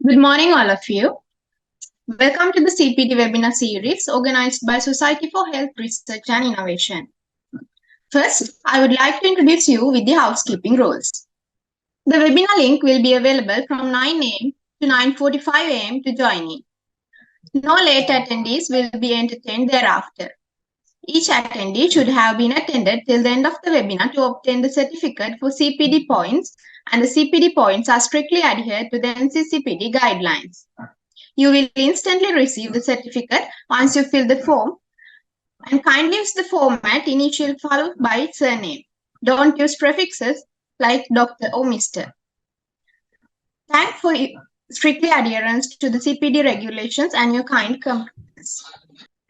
Good morning, all of you. Welcome to the CPD webinar series organized by Society for Health Research and Innovation. First, I would like to introduce you with the housekeeping rules. The webinar link will be available from 9 a.m. to 9:45 a.m. to join in. No late attendees will be entertained thereafter. Each attendee should have been attended till the end of the webinar to obtain the certificate for CPD points, and the CPD points are strictly adhered to the NCCPD guidelines. You will instantly receive the certificate once you fill the form, and kindly use the format initial followed by surname. Don't use prefixes like Dr. or Mr. Thank for strictly adherence to the CPD regulations and your kind compliance.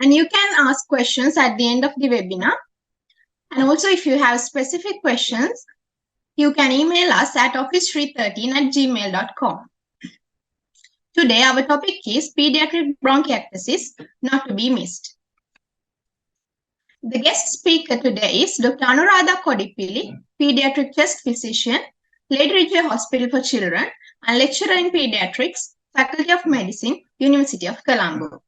And you can ask questions at the end of the webinar. And also, if you have specific questions, you can email us at office313@gmail.com. Today, our topic is pediatric bronchiectasis, not to be missed. The guest speaker today is Dr. Anuradha Kodippili, pediatric chest physician, Ridgeway Hospital for Children, and lecturer in pediatrics, Faculty of Medicine, University of Colombo.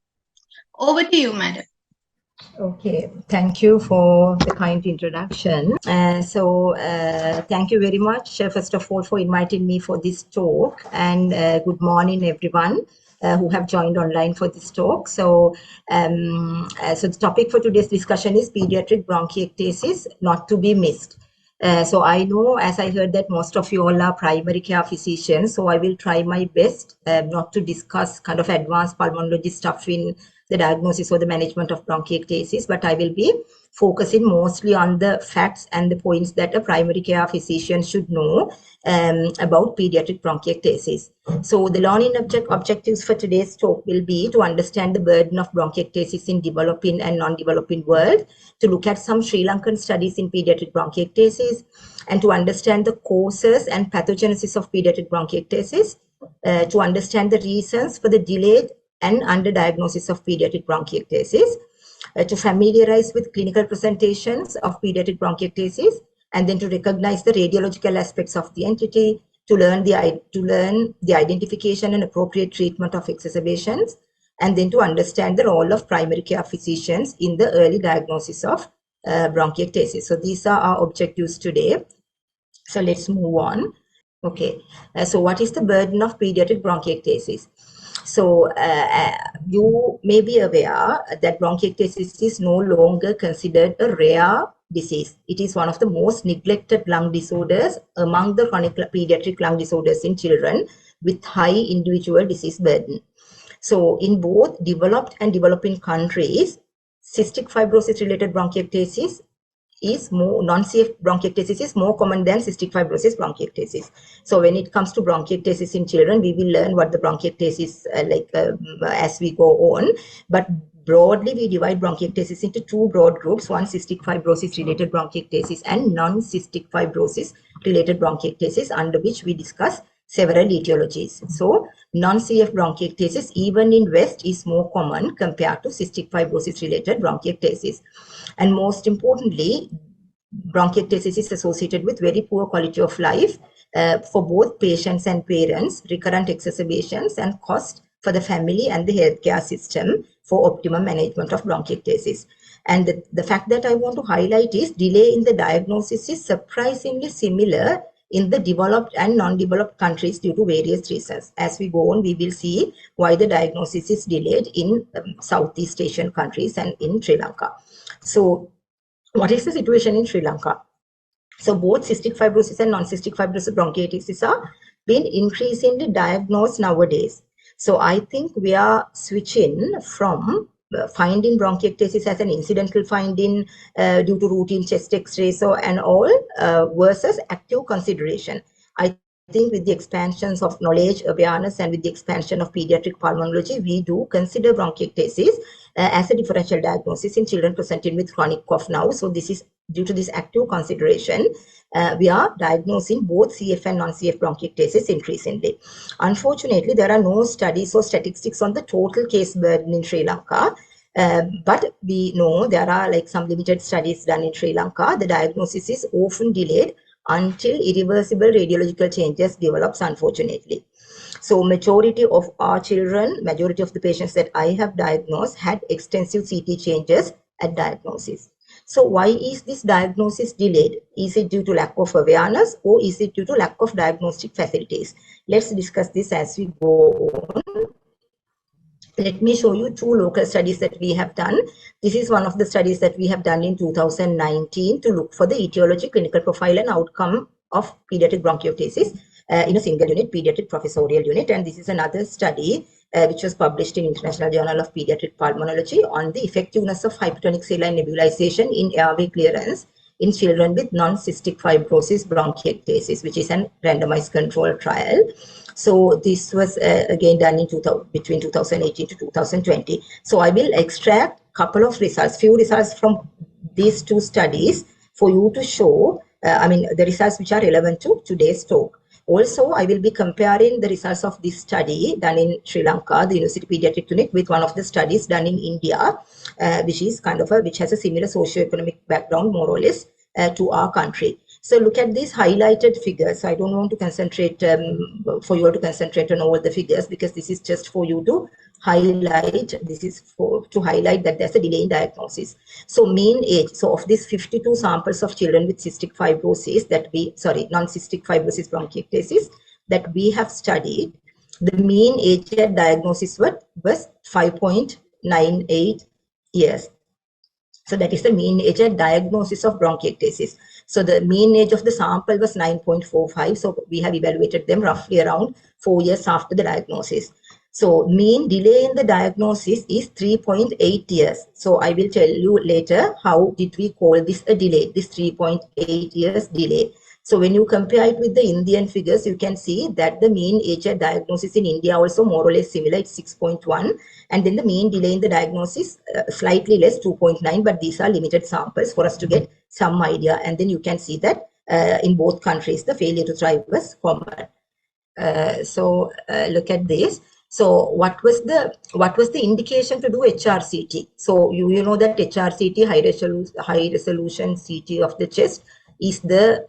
Over to you, madam. Okay, thank you for the kind introduction. Thank you very much, first of all, for inviting me for this talk, and good morning, everyone who have joined online for this talk. So the topic for today's discussion is pediatric bronchiectasis, not to be missed. So I know, as I heard, that most of you all are primary care physicians, so I will try my best not to discuss kind of advanced pulmonology stuff in the diagnosis or the management of bronchiectasis, but I will be focusing mostly on the facts and the points that a primary care physician should know about pediatric bronchiectasis. So the learning objectives for today's talk will be to understand the burden of bronchiectasis in developing and non-developing world, to look at some Sri Lankan studies in pediatric bronchiectasis, and to understand the causes and pathogenesis of pediatric bronchiectasis, to understand the reasons for the delayed and underdiagnosis of pediatric bronchiectasis, to familiarize with clinical presentations of pediatric bronchiectasis, and then to recognize the radiological aspects of the entity, to learn the identification and appropriate treatment of exacerbations, and then to understand the role of primary care physicians in the early diagnosis of bronchiectasis. So these are our objectives today. So let's move on. Okay, so what is the burden of pediatric bronchiectasis? So you may be aware that bronchiectasis is no longer considered a rare disease. It is one of the most neglected lung disorders among the chronic pediatric lung disorders in children with high individual disease burden. So in both developed and developing countries, cystic fibrosis related bronchiectasis is more, non-CF bronchiectasis is more common than cystic fibrosis bronchiectasis. So when it comes to bronchiectasis in children, we will learn what the bronchiectasis as we go on. But broadly, we divide bronchiectasis into two broad groups: one cystic fibrosis related bronchiectasis and non-cystic fibrosis related bronchiectasis, under which we discuss several etiologies. So non-CF bronchiectasis, even in West, is more common compared to cystic fibrosis related bronchiectasis. And most importantly, bronchiectasis is associated with very poor quality of life for both patients and parents, recurrent exacerbations, and cost for the family and the healthcare system for optimum management of bronchiectasis. And the fact that I want to highlight is delay in the diagnosis is surprisingly similar in the developed and non-developed countries due to various reasons. As we go on, we will see why the diagnosis is delayed in Southeast Asian countries and in Sri Lanka. So what is the situation in Sri Lanka? So both cystic fibrosis and non-cystic fibrosis bronchiectasis are being increasingly diagnosed nowadays. So I think we are switching from finding bronchiectasis as an incidental finding due to routine chest x-rays and all versus active consideration. I think with the expansions of knowledge, awareness, and with the expansion of pediatric pulmonology, we do consider bronchiectasis as a differential diagnosis in children presenting with chronic cough now. So this is due to this active consideration, we are diagnosing both CF and non-CF bronchiectasis increasingly. Unfortunately, there are no studies or statistics on the total case burden in Sri Lanka. But we know there are some limited studies done in Sri Lanka. The diagnosis is often delayed until irreversible radiological changes develops, unfortunately. So majority of our children, majority of the patients that I have diagnosed had extensive CT changes at diagnosis. So why is this diagnosis delayed? Is it due to lack of awareness or is it due to lack of diagnostic facilities? Let's discuss this as we go on. Let me show you two local studies that we have done. This is one of the studies that we have done in 2019 to look for the etiology, clinical profile and outcome of pediatric bronchiectasis in a single unit, pediatric professorial unit. And this is another study which was published in International Journal of Pediatric Pulmonology on the effectiveness of hypertonic saline nebulization in airway clearance in children with non-cystic fibrosis bronchiectasis, which is a randomized controlled trial. So this was again done in between 2018 to 2020. So I will extract couple of results, few results from these two studies for you to show, the results which are relevant to today's talk. Also, I will be comparing the results of this study done in Sri Lanka, the University Pediatric Unit, with one of the studies done in India, which is which has a similar socio-economic background, more or less, to our country. So look at these highlighted figures. I don't want to concentrate for you to concentrate on all the figures because this is just for you to highlight. This is to highlight that there's a delay in diagnosis. So mean age. So of these 52 samples of children with cystic fibrosis non-cystic fibrosis bronchiectasis that we have studied, the mean age at diagnosis was 5.98 years. So that is the mean age at diagnosis of bronchiectasis. So the mean age of the sample was 9.45. So we have evaluated them roughly around 4 years after the diagnosis. So mean delay in the diagnosis is 3.8 years. So I will tell you later how did we call this a delay, this 3.8 years delay. So when you compare it with the Indian figures, you can see that the mean age at diagnosis in India also more or less similar, it's 6.1. And then the mean delay in the diagnosis, slightly less, 2.9, but these are limited samples for us to get some idea. And then you can see that in both countries, the failure to thrive was common. Look at this. So what was the indication to do HRCT? So you know that HRCT, high resolution CT of the chest, is the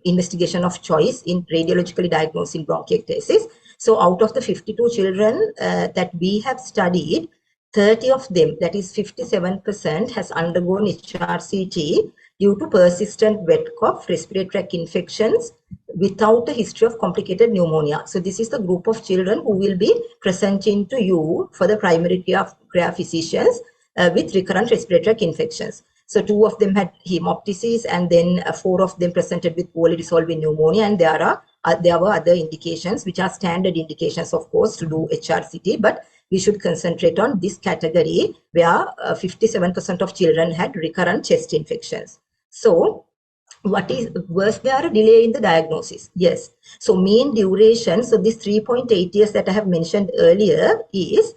investigation of choice in radiologically diagnosing bronchiectasis. So out of the 52 children that we have studied, 30 of them, that is 57%, has undergone HRCT due to persistent wet cough, respiratory tract infections without a history of complicated pneumonia. So this is the group of children who will be presenting to you for the primary care physicians with recurrent respiratory tract infections. So 2 of them had hemoptysis, and then 4 of them presented with poorly resolving pneumonia, and there were other indications which are standard indications, of course, to do HRCT, but we should concentrate on this category where 57% of children had recurrent chest infections. So was there a delay in the diagnosis? Yes. So mean duration, so this 3.8 years that I have mentioned earlier is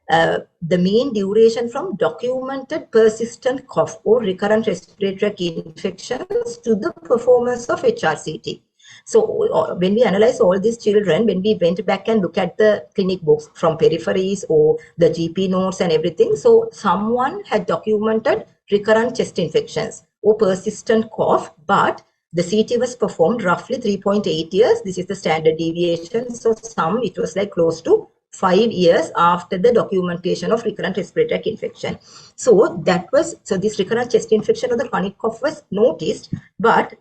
the mean duration from documented persistent cough or recurrent respiratory tract infections to the performance of HRCT. So when we analyze all these children, when we went back and look at the clinic books from peripheries or the GP notes and everything, so someone had documented recurrent chest infections or persistent cough, but the CT was performed roughly 3.8 years. This is the standard deviation. So it was like close to 5 years after the documentation of recurrent respiratory tract infection. So this recurrent chest infection or the chronic cough was noticed, but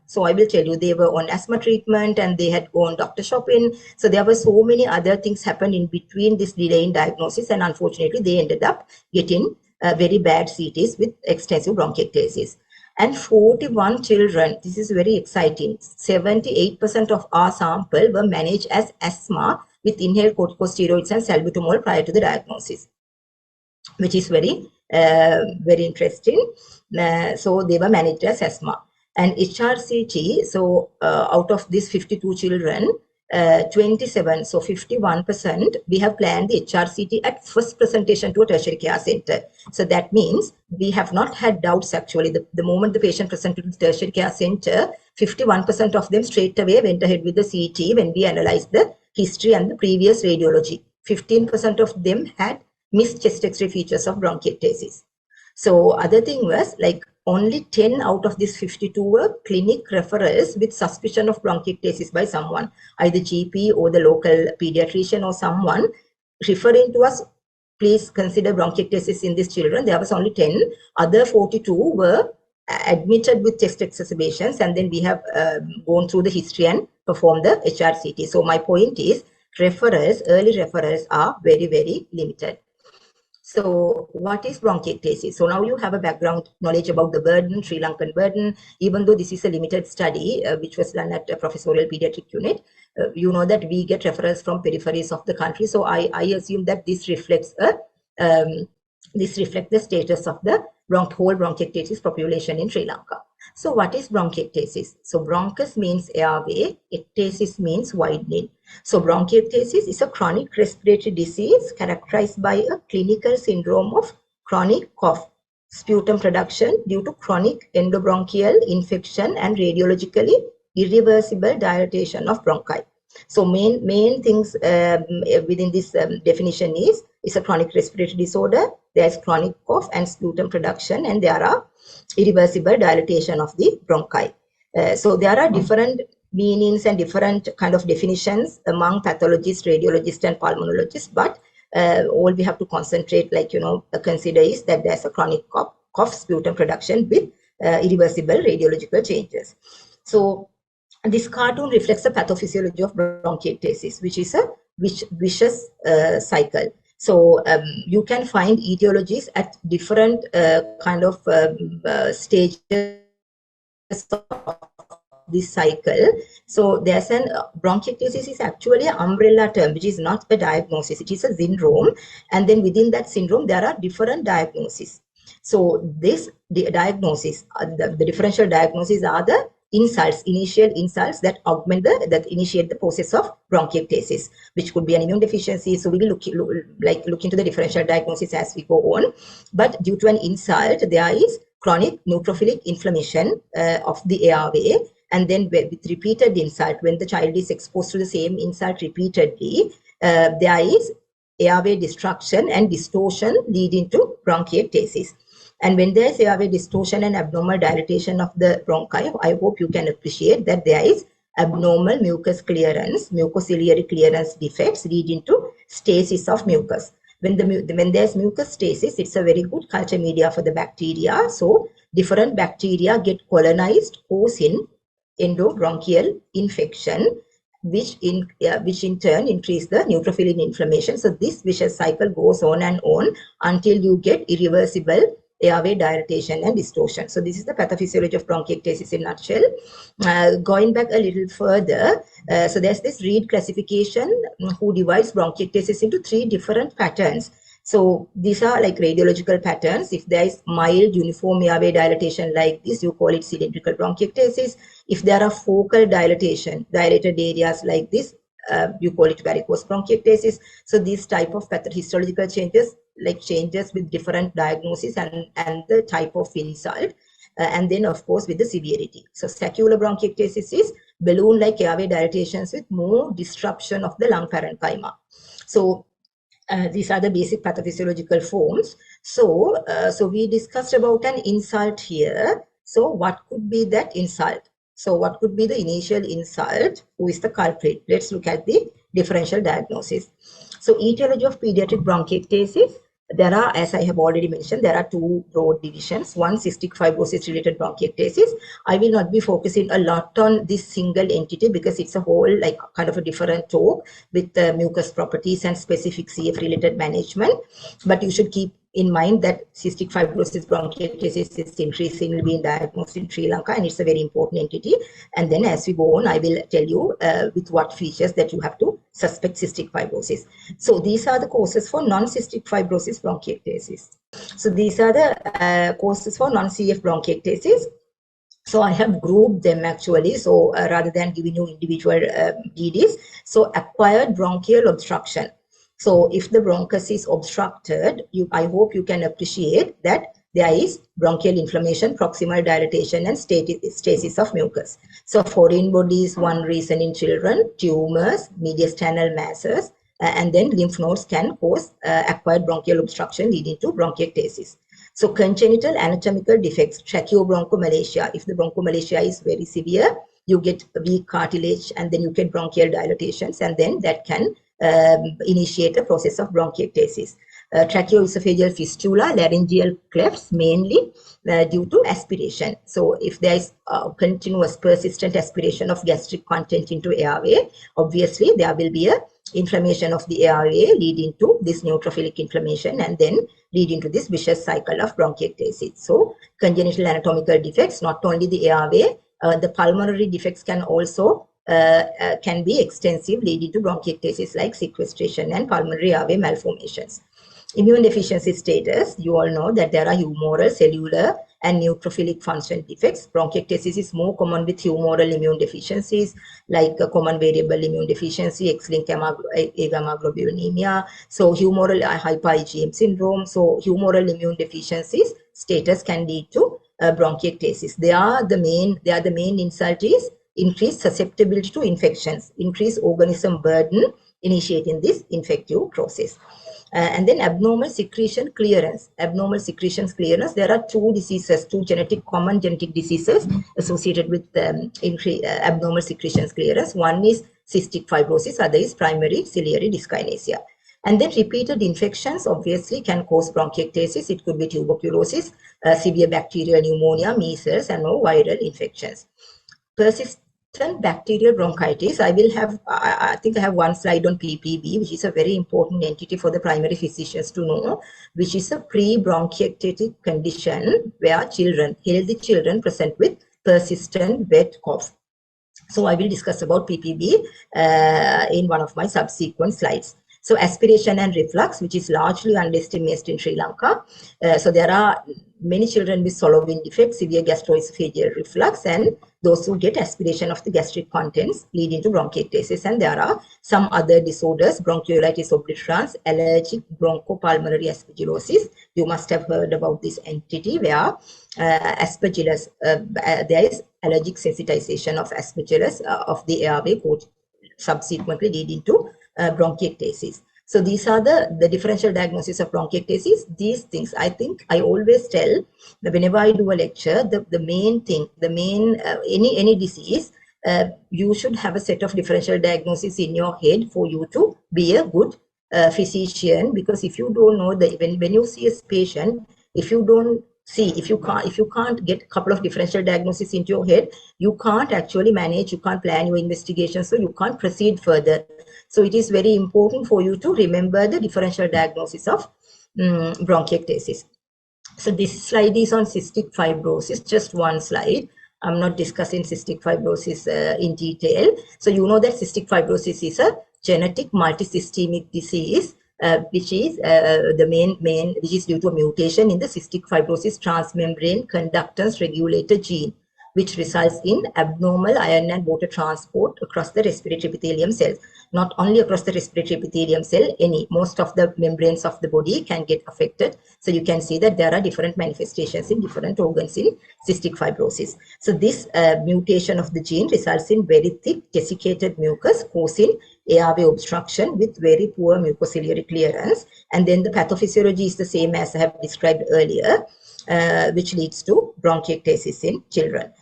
so I will tell you, they were on asthma treatment and they had gone doctor shopping. So there were so many other things happened in between this delay in diagnosis, and unfortunately they ended up getting very bad CTs with extensive bronchiectasis. And 41 children, this is very exciting, 78% of our sample were managed as asthma with inhaled corticosteroids and salbutamol prior to the diagnosis, which is very interesting. So they were managed as asthma. And HRCT, so out of these 52 children, 27, so 51%, we have planned the HRCT at first presentation to a tertiary care center. So that means we have not had doubts actually. The moment the patient presented to the tertiary care center, 51% of them straight away went ahead with the CT when we analyzed the history and the previous radiology. 15% of them had missed chest X-ray features of bronchiectasis. So other thing was like only 10 out of these 52 were clinic referrals with suspicion of bronchiectasis by someone, either GP or the local pediatrician or someone referring to us, please consider bronchiectasis in these children. There was only 10. Other 42 were admitted with chest exacerbations, and then we have gone through the history and performed the HRCT. So my point is, referrals, early referrals are very, very limited. So what is bronchiectasis? So now you have a background knowledge about the burden, Sri Lankan burden. Even though this is a limited study, which was done at a professorial pediatric unit, you know that we get referrals from peripheries of the country. So I assume that this reflects the status of the whole bronchiectasis population in Sri Lanka. So what is bronchiectasis? So bronchus means airway, ectasis means widening. So bronchiectasis is a chronic respiratory disease characterized by a clinical syndrome of chronic cough, sputum production due to chronic endobronchial infection and radiologically irreversible dilatation of bronchi. So main things within this definition is, it's a chronic respiratory disorder, there's chronic cough and sputum production, and there are irreversible dilatation of the bronchi. So there are different meanings and different kind of definitions among pathologists, radiologists, and pulmonologists, but all we have to concentrate, consider is that there's a chronic cough, sputum production with irreversible radiological changes. So this cartoon reflects the pathophysiology of bronchiectasis, which is a vicious cycle. So you can find etiologies at different stages of this cycle. So there's an bronchiectasis is actually an umbrella term, which is not a diagnosis. It is a syndrome, and then within that syndrome there are different diagnoses. So this diagnosis, the differential diagnoses are the initial insults that that initiate the process of bronchiectasis, which could be an immune deficiency. So we will look into the differential diagnosis as we go on. But due to an insult, there is chronic neutrophilic inflammation of the airway, and then with repeated insult, when the child is exposed to the same insult repeatedly, there is airway destruction and distortion leading to bronchiectasis. And when there is airway distortion and abnormal dilatation of the bronchi, I hope you can appreciate that there is abnormal mucus clearance, mucociliary clearance defects leading to stasis of mucus. When there's mucus stasis, it's a very good culture media for the bacteria. So different bacteria get colonized, causing endobronchial infection, which in turn increase the neutrophilic inflammation. So this vicious cycle goes on and on until you get irreversible airway dilatation and distortion. So this is the pathophysiology of bronchiectasis in a nutshell. Going back a little further, so there's this Reed classification who divides bronchiectasis into 3 different patterns. So these are like radiological patterns. If there is mild uniform airway dilatation like this, you call it cylindrical bronchiectasis. If there are focal dilated areas like this, you call it varicose bronchiectasis. So these type of histological changes, changes with different diagnoses and the type of insult, and then of course with the severity. So saccular bronchiectasis is balloon-like airway dilatations with more disruption of the lung parenchyma. So these are the basic pathophysiological forms. So we discussed about an insult here. So what could be that insult? So what could be the initial insult? Who is the culprit? Let's look at the differential diagnosis. So etiology of pediatric bronchiectasis, there are, as I have already mentioned, there are 2 broad divisions. One, cystic fibrosis related bronchiectasis. I will not be focusing a lot on this single entity because it's a whole kind of a different talk with mucus properties and specific CF related management. But you should keep in mind that cystic fibrosis bronchiectasis is increasingly being diagnosed in Sri Lanka, and it's a very important entity. And then as we go on, I will tell you with what features that you have to suspect cystic fibrosis. So these are the causes for non-cystic fibrosis bronchiectasis. So these are the causes for non-CF bronchiectasis. So I have grouped them actually. So rather than giving you individual DDs, so acquired bronchial obstruction. So if the bronchus is obstructed, I hope you can appreciate that there is bronchial inflammation, proximal dilatation, and stasis of mucus. So foreign body is one reason in children, tumors, mediastinal masses, and then lymph nodes can cause acquired bronchial obstruction leading to bronchiectasis. So congenital anatomical defects, tracheobronchomalacia. If the bronchomalacia is very severe, you get weak cartilage and then you get bronchial dilatations, and then that can initiate a process of bronchiectasis. Tracheoesophageal fistula, laryngeal clefts, mainly due to aspiration. So if there is continuous persistent aspiration of gastric content into airway, obviously there will be a inflammation of the airway leading to this neutrophilic inflammation and then leading to this vicious cycle of bronchiectasis. So congenital anatomical defects, not only the airway, the pulmonary defects can also can be extensive, leading to bronchiectasis like sequestration and pulmonary airway malformations. Immune deficiency status, you all know that there are humoral, cellular, and neutrophilic function defects. Bronchiectasis is more common with humoral immune deficiencies like common variable immune deficiency, X-linked agammaglobulinemia, so humoral hyper IgM syndrome. So humoral immune deficiencies status can lead to bronchiectasis. They are the main insult is increased susceptibility to infections, increased organism burden initiating this infective process. And then abnormal secretion clearance. Abnormal secretions clearance. There are two diseases, common genetic diseases associated with abnormal secretions clearance. One is cystic fibrosis, other is primary ciliary dyskinesia. And then repeated infections obviously can cause bronchiectasis. It could be tuberculosis, severe bacterial pneumonia, measles, and no viral infections. Persistent bacterial bronchitis. I think I have one slide on PPB, which is a very important entity for the primary physicians to know, which is a pre-bronchiectatic condition where healthy children present with persistent wet cough. So I will discuss about PPB in one of my subsequent slides. So aspiration and reflux, which is largely underestimated in Sri Lanka. So there are many children with Solovin defect, severe gastroesophageal reflux, and those who get aspiration of the gastric contents leading to bronchiectasis. And there are some other disorders, bronchiolitis obliterans, allergic bronchopulmonary aspergillosis. You must have heard about this entity where aspergillus, there is allergic sensitization of aspergillus of the airway, subsequently leading to bronchiectasis. So these are the differential diagnosis of bronchiectasis. These things, I think I always tell that whenever I do a lecture, the main thing, any disease, you should have a set of differential diagnosis in your head for you to be a good physician. Because if you don't know when you see a patient, if you can't get a couple of differential diagnoses into your head, you can't actually manage, you can't plan your investigation, so you can't proceed further. So it is very important for you to remember the differential diagnosis of bronchiectasis. So this slide is on cystic fibrosis, just one slide. I'm not discussing cystic fibrosis in detail. So you know that cystic fibrosis is a genetic multisystemic disease, which is which is due to a mutation in the cystic fibrosis transmembrane conductance regulator gene, which results in abnormal iron and water transport across the respiratory epithelium cells. Not only across the respiratory epithelium cell, most of the membranes of the body can get affected. So you can see that there are different manifestations in different organs in cystic fibrosis. So this mutation of the gene results in very thick desiccated mucus, causing airway obstruction with very poor mucociliary clearance. And then the pathophysiology is the same as I have described earlier, which leads to bronchiectasis in children.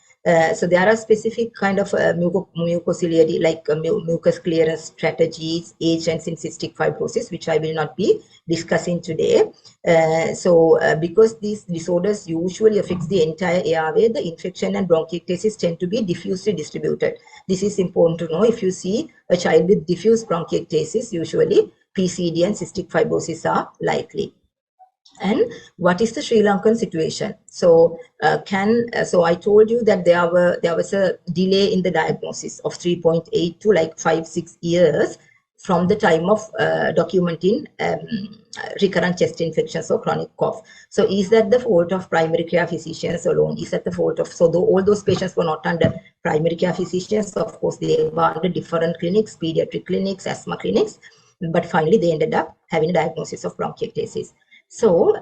So there are specific kind of mucociliary, like mucus clearance strategies, agents in cystic fibrosis, which I will not be discussing today. Because these disorders usually affect the entire airway, the infection and bronchiectasis tend to be diffusely distributed. This is important to know. If you see a child with diffuse bronchiectasis, usually PCD and cystic fibrosis are likely. And what is the Sri Lankan situation? So I told you that there was a delay in the diagnosis of 3.8 to like 5-6 years from the time of documenting recurrent chest infections or chronic cough. So is that the fault of primary care physicians alone? Is that the fault of, all those patients were not under primary care physicians. Of course, they were under different clinics, pediatric clinics, asthma clinics, but finally they ended up having a diagnosis of bronchiectasis. So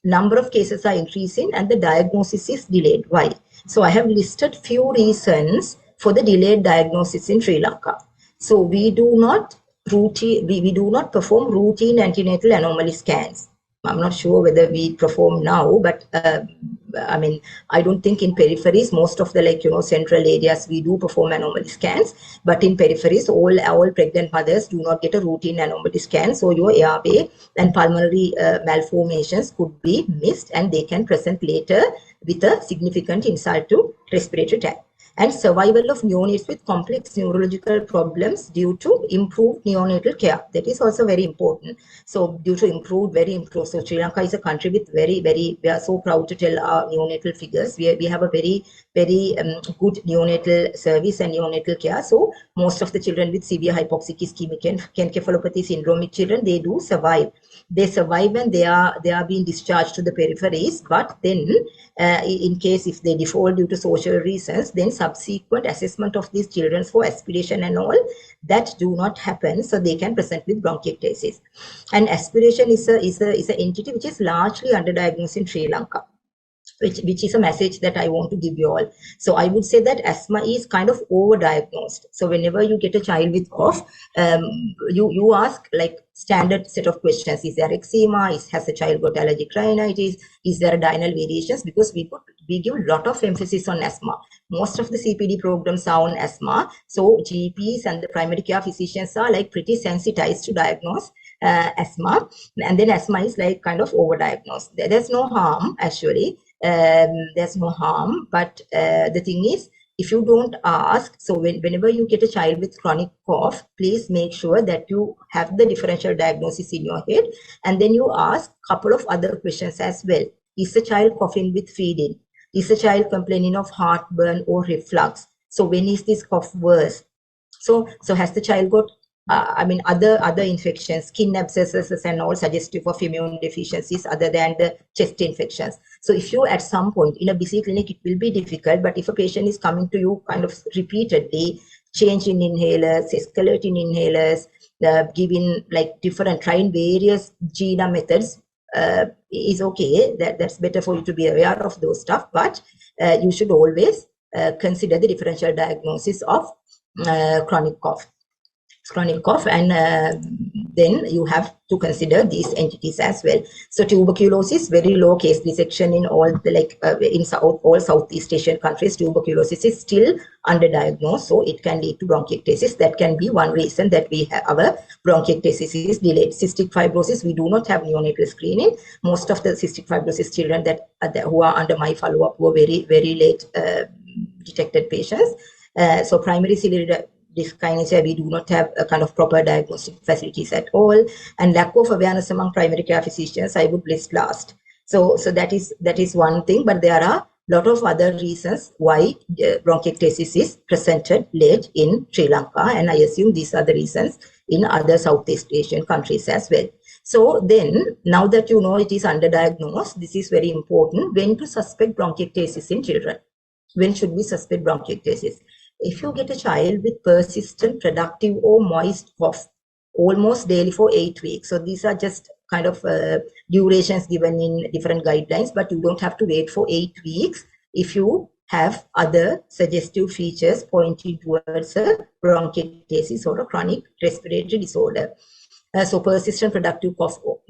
number of cases are increasing and the diagnosis is delayed. Why? So I have listed few reasons for the delayed diagnosis in Sri Lanka. So we do not perform routine antenatal anomaly scans. I'm not sure whether we perform now, but I mean, I don't think in peripheries, most of the central areas we do perform anomaly scans, but in peripheries, all pregnant mothers do not get a routine anomaly scan. So your airway and pulmonary malformations could be missed, and they can present later with a significant insult to respiratory tract. And survival of neonates with complex neurological problems due to improved neonatal care. That is also very important. So due to very improved. So Sri Lanka is a country with we are so proud to tell our neonatal figures. We have a very good neonatal service and neonatal care. So most of the children with severe hypoxic ischemic encephalopathy syndromic children, they do survive. They survive and they are being discharged to the peripheries. But then in case if they default due to social reasons, then subsequent assessment of these children for aspiration and all that do not happen, so they can present with bronchiectasis. And aspiration is an entity which is largely underdiagnosed in Sri Lanka, which is a message that I want to give you all. So I would say that asthma is kind of overdiagnosed. So whenever you get a child with cough, you ask like standard set of questions. Is there eczema? Has the child got allergic rhinitis? Is there a diurnal variations? Because we give a lot of emphasis on asthma. Most of the CPD programs are on asthma. So GPs and the primary care physicians are like pretty sensitized to diagnose asthma. And then asthma is like kind of overdiagnosed. There's no harm actually. There's no harm, but the thing is, if you don't ask, so whenever you get a child with chronic cough, please make sure that you have the differential diagnosis in your head, and then you ask a couple of other questions as well. Is the child coughing with feeding? Is the child complaining of heartburn or reflux? So when is this cough worse? So has the child got other infections, skin abscesses and all suggestive of immune deficiencies other than the chest infections. So if you at some point in a busy clinic, it will be difficult, but if a patient is coming to you kind of repeatedly, change in inhalers, escalating inhalers, giving like trying various GINA methods, is okay. That's better for you to be aware of those stuff, but you should always consider the differential diagnosis of chronic cough, and then you have to consider these entities as well. So tuberculosis, very low case dissection in all the all Southeast Asian countries. Tuberculosis is still underdiagnosed, so it can lead to bronchiectasis. That can be one reason that we have our bronchiectasis is delayed. Cystic fibrosis, we do not have neonatal screening. Most of the cystic fibrosis children who are under my follow-up were very late detected patients. So primary ciliary dyskinesia, we do not have a kind of proper diagnostic facilities at all, and lack of awareness among primary care physicians I would list last. So that is one thing, but there are a lot of other reasons why bronchiectasis is presented late in Sri Lanka, and I assume these are the reasons in other Southeast Asian countries as well. So then, now that you know it is underdiagnosed, this is very important. When to suspect bronchiectasis in children? When should we suspect bronchiectasis? If you get a child with persistent, productive or moist cough almost daily for 8 weeks, so these are just kind of durations given in different guidelines, but you don't have to wait for 8 weeks if you have other suggestive features pointing towards a bronchiectasis or a chronic respiratory disorder. So persistent, productive cough or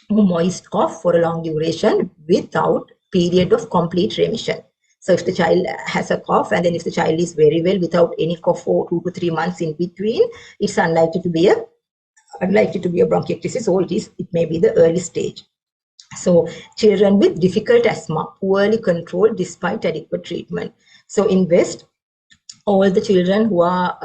moist cough for a long duration without period of complete remission. So if the child has a cough, and then if the child is very well without any cough for 2 to 3 months in between, it's unlikely to be a bronchiectasis, or it may be the early stage. So children with difficult asthma, poorly controlled despite adequate treatment. So in West, all the children who are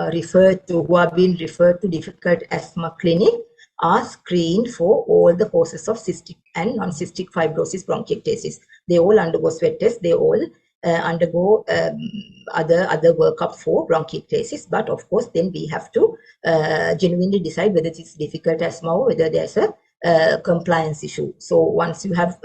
being referred to difficult asthma clinic are screened for all the causes of cystic and non-cystic fibrosis bronchiectasis. They all undergo sweat tests. They all undergo other workup for bronchiectasis, but of course then we have to genuinely decide whether it's difficult asthma or whether there's a compliance issue. So once you have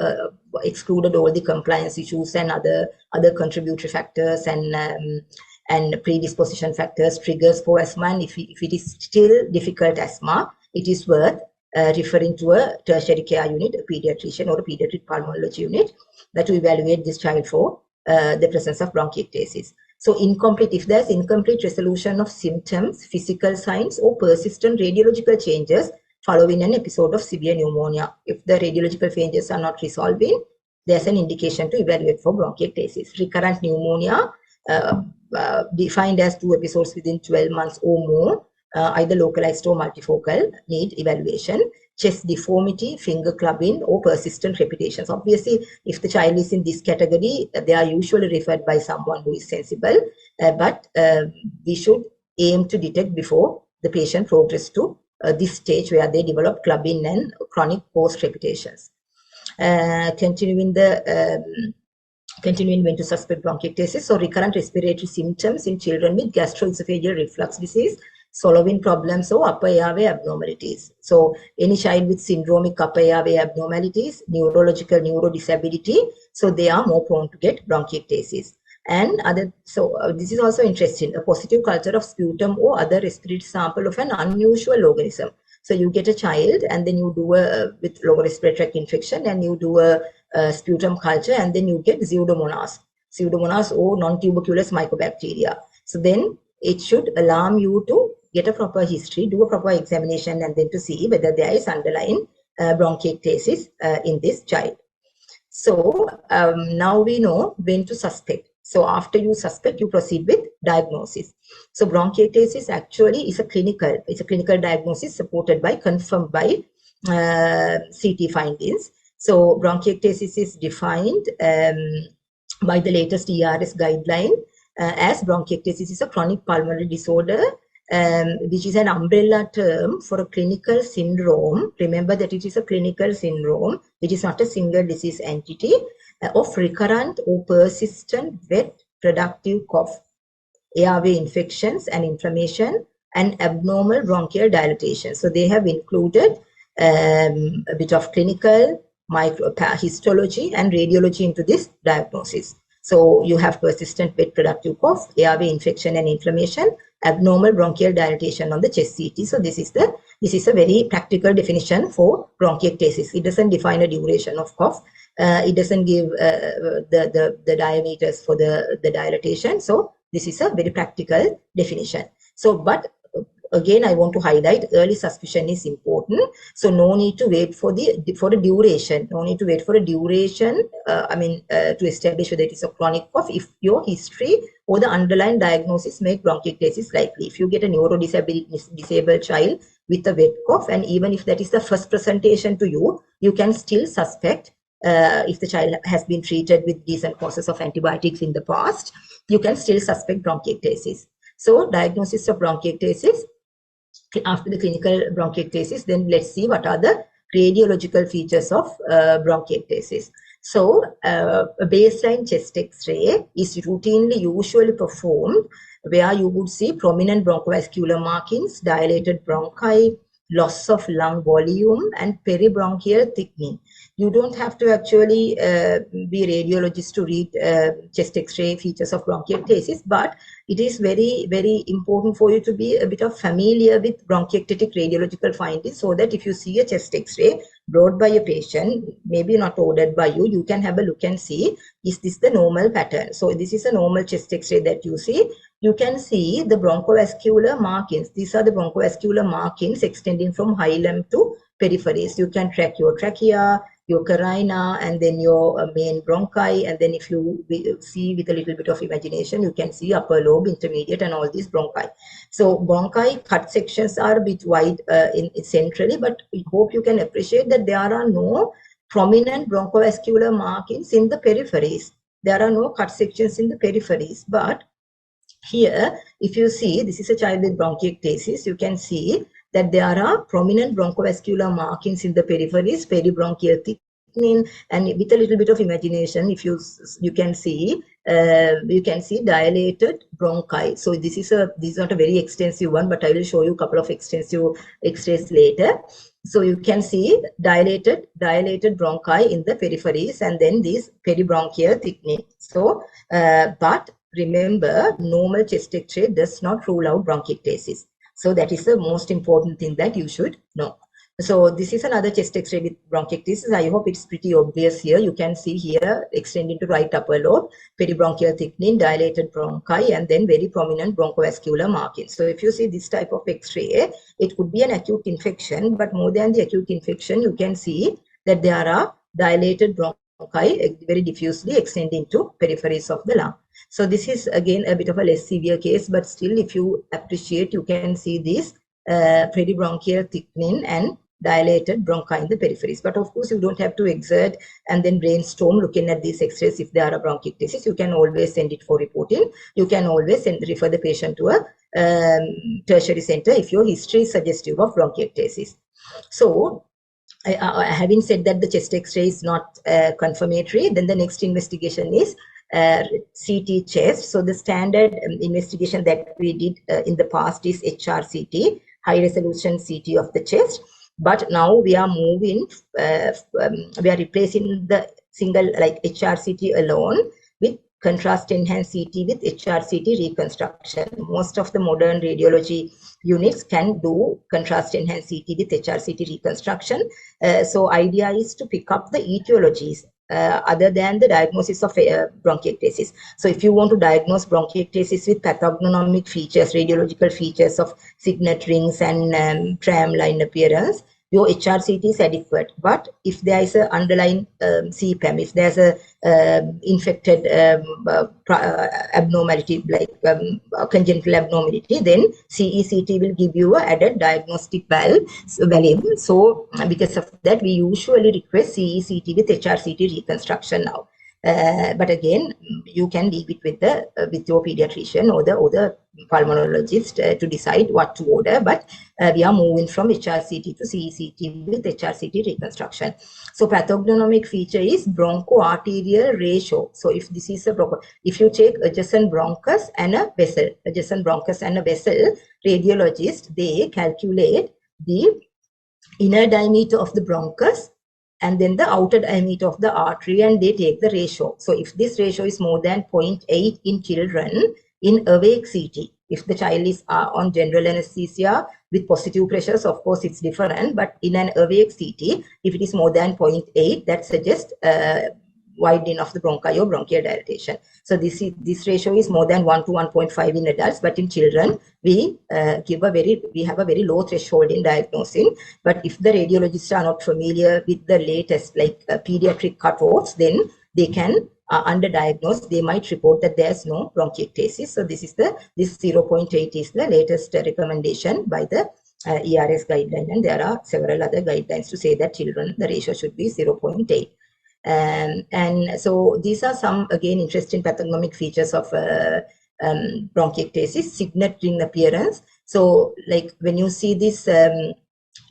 excluded all the compliance issues and other contributory factors and predisposition factors, triggers for asthma, and if it is still difficult asthma, it is worth referring to a tertiary care unit, a pediatrician or a pediatric pulmonology unit that will evaluate this child for the presence of bronchiectasis. So if there's incomplete resolution of symptoms, physical signs or persistent radiological changes following an episode of severe pneumonia. If the radiological changes are not resolving, there's an indication to evaluate for bronchiectasis. Recurrent pneumonia, defined as 2 episodes within 12 months or more, either localized or multifocal, need evaluation. Chest deformity, finger clubbing, or persistent repetitions. Obviously, if the child is in this category, they are usually referred by someone who is sensible, but we should aim to detect before the patient progresses to this stage where they develop clubbing and chronic post repetitions. Continuing when to suspect bronchiectasis. So recurrent respiratory symptoms in children with gastroesophageal reflux disease, swallowing problems, or upper airway abnormalities. So any child with syndromic upper airway abnormalities, neurological neurodisability, so they are more prone to get bronchiectasis. And this is also interesting, a positive culture of sputum or other respiratory sample of an unusual organism. So you get a child and then you do with lower respiratory tract infection, and you do a sputum culture, and then you get pseudomonas or non-tuberculous mycobacteria. So then it should alarm you to get a proper history, do a proper examination, and then to see whether there is underlying bronchiectasis in this child. So now we know when to suspect. So after you suspect, you proceed with diagnosis. So bronchiectasis actually is a clinical diagnosis supported by, confirmed by CT findings. So bronchiectasis is defined by the latest ERS guideline as bronchiectasis is a chronic pulmonary disorder, which is an umbrella term for a clinical syndrome. Remember that it is a clinical syndrome, which is not a single disease entity, of recurrent or persistent wet productive cough, airway infections and inflammation, and abnormal bronchial dilatation. So they have included a bit of clinical, histology and radiology into this diagnosis. So you have persistent wet productive cough, airway infection and inflammation, abnormal bronchial dilatation on the chest CT. So this is a very practical definition for bronchiectasis. It doesn't define a duration of cough. It doesn't give the diameters for the dilatation. So this is a very practical definition. So, but again, I want to highlight early suspicion is important. So no need to wait for a duration. No need to wait for a duration. To establish whether it is a chronic cough. If your history or the underlying diagnosis make bronchiectasis likely. If you get a neurodisabled child with a wet cough, and even if that is the first presentation to you, you can still suspect. If the child has been treated with decent courses of antibiotics in the past, you can still suspect bronchiectasis. So diagnosis of bronchiectasis. After the clinical bronchiectasis, then let's see what are the radiological features of bronchiectasis. So a baseline chest X-ray is routinely usually performed where you would see prominent bronchovascular markings, dilated bronchi, loss of lung volume, and peribronchial thickening. You don't have to actually be radiologist to read chest X-ray features of bronchiectasis, but it is very, very important for you to be a bit of familiar with bronchiectatic radiological findings, so that if you see a chest X-ray brought by a patient, maybe not ordered by you, you can have a look and see, is this the normal pattern? So this is a normal chest X-ray that you see. You can see the bronchovascular markings. These are the bronchovascular markings extending from hilum to peripheries. You can track your trachea, your carina, and then your main bronchi. And then if you see with a little bit of imagination, you can see upper lobe, intermediate, and all these bronchi. So bronchi cut sections are a bit wide centrally, but we hope you can appreciate that there are no prominent bronchovascular markings in the peripheries. There are no cut sections in the peripheries, but here, if you see, this is a child with bronchiectasis, you can see that there are prominent bronchovascular markings in the peripheries, peribronchial thickening, and with a little bit of imagination, if you can see dilated bronchi. So this is not a very extensive one, but I will show you a couple of extensive X-rays later. So you can see dilated bronchi in the peripheries, and then this peribronchial thickening. So, but remember, normal chest X-ray does not rule out bronchiectasis. So that is the most important thing that you should know. So this is another chest X-ray with bronchiectasis. I hope it's pretty obvious here. You can see here extending to right upper lobe, peribronchial thickening, dilated bronchi, and then very prominent bronchovascular markings. So if you see this type of X-ray, it could be an acute infection, but more than the acute infection, you can see that there are dilated bronchi very diffusely extending to peripheries of the lung. So this is again a bit of a less severe case, but still if you appreciate, you can see this peribronchial thickening and dilated bronchi in the peripheries. But of course, you don't have to exert and then brainstorm looking at these X-rays. If there are bronchiectasis, you can always send it for reporting. You can always refer the patient to a tertiary center if your history is suggestive of bronchiectasis. So having said that the chest X-ray is not confirmatory, then the next investigation is CT chest. So the standard investigation that we did in the past is HRCT, high resolution CT of the chest. But now we are moving, we are replacing the single like HRCT alone with contrast enhanced CT with HRCT reconstruction. Most of the modern radiology units can do contrast enhanced CT with HRCT reconstruction. So idea is to pick up the etiologies other than the diagnosis of bronchiectasis. So if you want to diagnose bronchiectasis with pathognomonic features, radiological features of signet rings and tram line appearance, your HRCT is adequate. But if there is an underlying CPAM, if there's a infected abnormality like congenital abnormality, then CECT will give you an added diagnostic value. So because of that, we usually request CECT with HRCT reconstruction now. But again, you can leave it with your pediatrician or the pulmonologist to decide what to order. But we are moving from HRCT to CECT with HRCT reconstruction. So pathognomonic feature is bronchoarterial ratio. So if this is if you take adjacent bronchus and a vessel, radiologist, they calculate the inner diameter of the bronchus and then the outer diameter of the artery, and they take the ratio. So if this ratio is more than 0.8 in children in awake CT, if the child is on general anesthesia with positive pressures, of course it's different, but in an awake CT, if it is more than 0.8, that suggests widening of the bronchi or bronchial dilatation. So this ratio is more than 1 to 1.5 in adults, but in children we have a very low threshold in diagnosing. But if the radiologists are not familiar with the latest like pediatric cutoffs, then they can underdiagnose. They might report that there's no bronchiectasis. So this 0.8 is the latest recommendation by the ERS guideline, and there are several other guidelines to say that children the ratio should be 0.8. And so these are some, again, interesting pathognomic features of bronchiectasis. Signet ring appearance. So like when you see this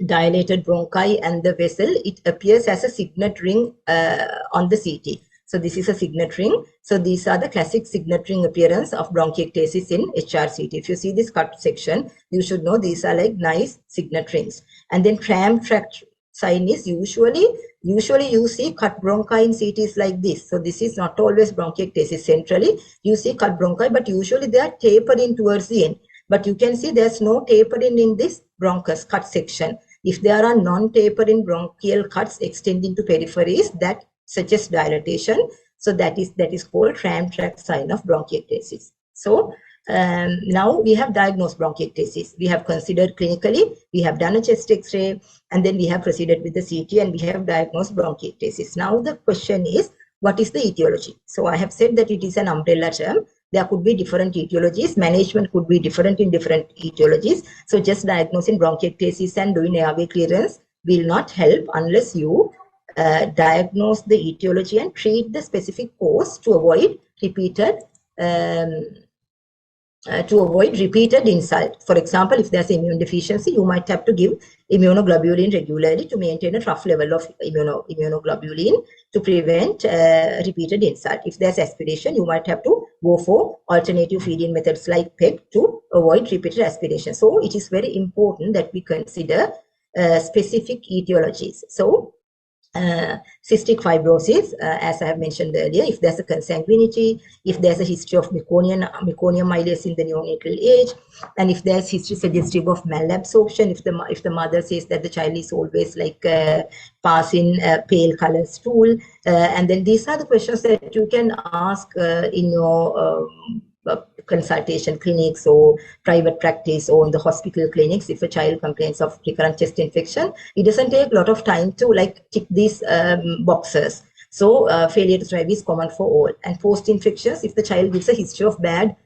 dilated bronchi and the vessel, it appears as a signet ring on the CT. So this is a signet ring. So these are the classic signet ring appearance of bronchiectasis in HRCT. If you see this cut section, you should know these are like nice signet rings. And then tram tract sign is usually you see cut bronchi in CTs like this. So this is not always bronchiectasis. Centrally, you see cut bronchi, but usually they are tapering towards the end. But you can see there's no tapering in this bronchus cut section. If there are non-tapering bronchial cuts extending to peripheries, that suggests dilatation. So that is called tram tract sign of bronchiectasis. So now we have diagnosed bronchiectasis. We have considered clinically, we have done a chest X-ray, and then we have proceeded with the CT and we have diagnosed bronchiectasis. Now the question is, what is the etiology? So I have said that it is an umbrella term. There could be different etiologies. Management could be different in different etiologies. So just diagnosing bronchiectasis and doing airway clearance will not help unless you diagnose the etiology and treat the specific cause to avoid repeated insult. For example, if there's immune deficiency, you might have to give immunoglobulin regularly to maintain a trough level of immunoglobulin to prevent repeated insult. If there's aspiration, you might have to go for alternative feeding methods like PEG to avoid repeated aspiration. So it is very important that we consider specific etiologies. So Cystic fibrosis, as I have mentioned earlier, if there's a consanguinity, if there's a history of meconium ileus in the neonatal age, and if there's history suggestive of malabsorption, if the mother says that the child is always like passing pale color stool, and then these are the questions that you can ask in your consultation clinics or private practice or in the hospital clinics. If a child complains of recurrent chest infection, it doesn't take a lot of time to like tick these boxes. So failure to thrive is common for all. And post-infections, if the child gives a history of bad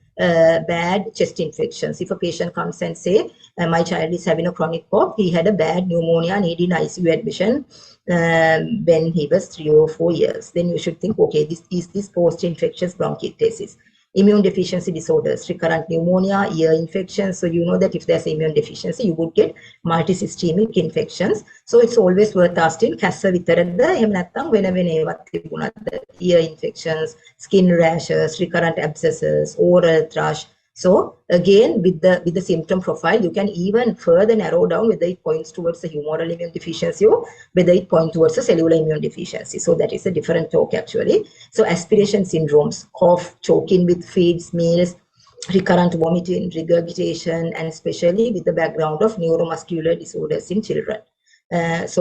chest infections. If a patient comes and say, my child is having a chronic cough, he had a bad pneumonia, needed ICU admission when he was 3 or 4 years, then you should think, okay, this is this post-infectious bronchiectasis. Immune deficiency disorders, recurrent pneumonia, ear infections. So you know that if there's immune deficiency, you would get multisystemic infections. So it's always worth asking, kassa vitarada එහෙම නැත්නම් වෙන වෙන ඒවත් තිබුණාද? Ear infections, skin rashes, recurrent abscesses, oral thrush. So again, with the symptom profile, you can even further narrow down whether it points towards a humoral immune deficiency or whether it points towards a cellular immune deficiency. So that is a different talk actually. So aspiration syndromes, cough, choking with feeds, meals, recurrent vomiting, regurgitation, and especially with the background of neuromuscular disorders in children. That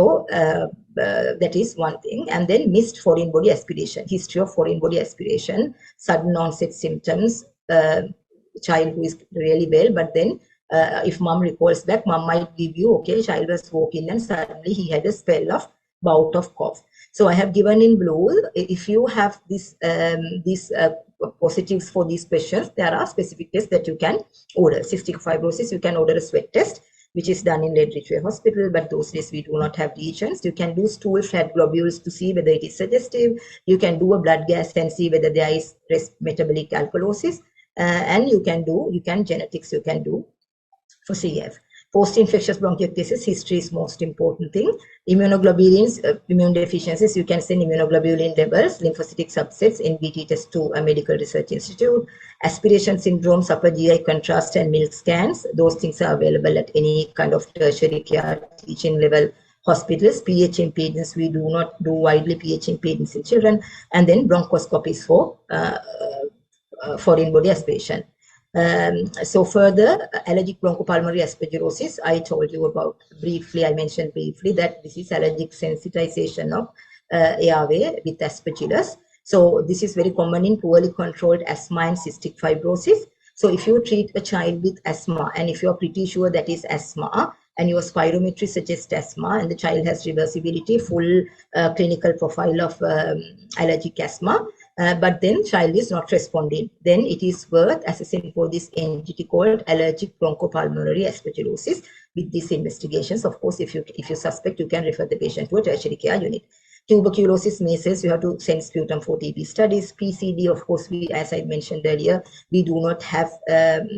is one thing. And then missed foreign body aspiration, history of foreign body aspiration, sudden onset symptoms, child who is really well, but then if mom recalls back, mom might give you, okay, child was walking and suddenly he had a spell of bout of cough. So I have given in blue, if you have these positives for these questions, there are specific tests that you can order. Cystic fibrosis, you can order a sweat test, which is done in Ridgeway Hospital, but those days we do not have reagents. You can do stool fat globules to see whether it is suggestive. You can do a blood gas and see whether there is metabolic alkalosis. And you can genetics, you can do for CF. Post-infectious bronchiectasis, history is most important thing. Immunoglobulins, immune deficiencies, you can send immunoglobulin levels, lymphocytic subsets, NBT test to a medical research institute. Aspiration syndromes, upper GI contrast and milk scans, those things are available at any kind of tertiary care teaching level hospitals. pH impedance, we do not do widely pH impedance in children. And then bronchoscopies for foreign body aspiration. So further, allergic bronchopulmonary aspergillosis, I told you about briefly, I mentioned briefly that this is allergic sensitization of airway with aspergillus. So this is very common in poorly controlled asthma and cystic fibrosis. So if you treat a child with asthma and if you're pretty sure that is asthma and your spirometry suggests asthma and the child has reversibility, full clinical profile of allergic asthma, but then child is not responding, then it is worth assessing for this entity called allergic bronchopulmonary aspergillosis with these investigations. Of course, if you suspect, you can refer the patient to a tertiary care unit. Tuberculosis, measles, you have to send sputum for TB studies. PCD, of course, as I mentioned earlier, we do not have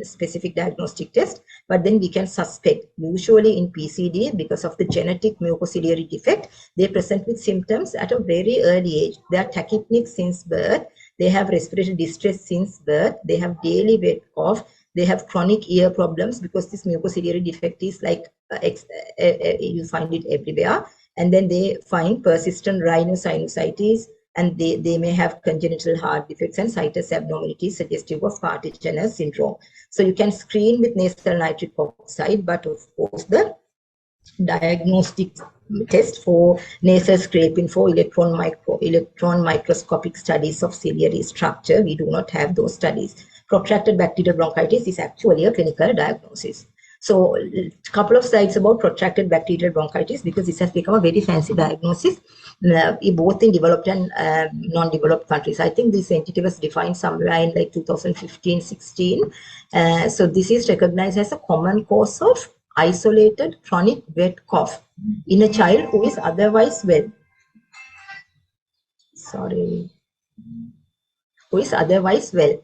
specific diagnostic test, but then we can suspect. Usually in PCD, because of the genetic mucociliary defect, they present with symptoms at a very early age. They are tachypnic since birth. They have respiratory distress since birth. They have daily wet cough. They have chronic ear problems because this mucociliary defect is like, you find it everywhere. And then they find persistent rhinosinusitis, and they may have congenital heart defects and sinus abnormalities suggestive of Partington syndrome. So you can screen with nasal nitric oxide, but of course the diagnostic test for nasal scraping for electron microscopic studies of ciliary structure, we do not have those studies. Protracted bacterial bronchitis is actually a clinical diagnosis. So a couple of slides about protracted bacterial bronchitis, because this has become a very fancy diagnosis, both in developed and non-developed countries. I think this entity was defined somewhere in like 2015-16. So this is recognized as a common cause of isolated chronic wet cough in a child who is otherwise well. Who is otherwise well.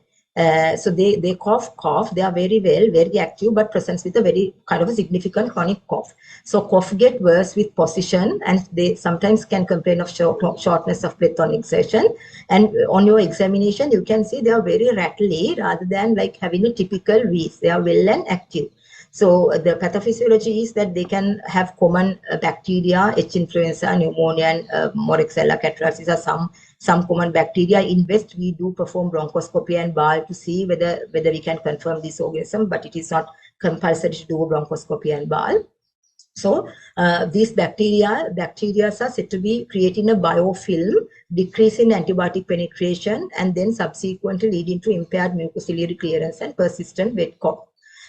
So they cough, they are very well, very active, but presents with a very kind of a significant chronic cough. So cough get worse with position, and they sometimes can complain of shortness of breath on exertion. And on your examination, you can see they are very rattly rather than like having a typical wheeze. They are well and active. So the pathophysiology is that they can have common bacteria, H. influenza, pneumonia, and Moraxella catarrhalis are some common bacteria. In West, we do perform bronchoscopy and BAL to see whether we can confirm this organism, but it is not compulsory to do bronchoscopy and BAL. So these bacteria are said to be creating a biofilm, decrease in antibiotic penetration, and then subsequently leading to impaired mucociliary clearance and persistent wet cough.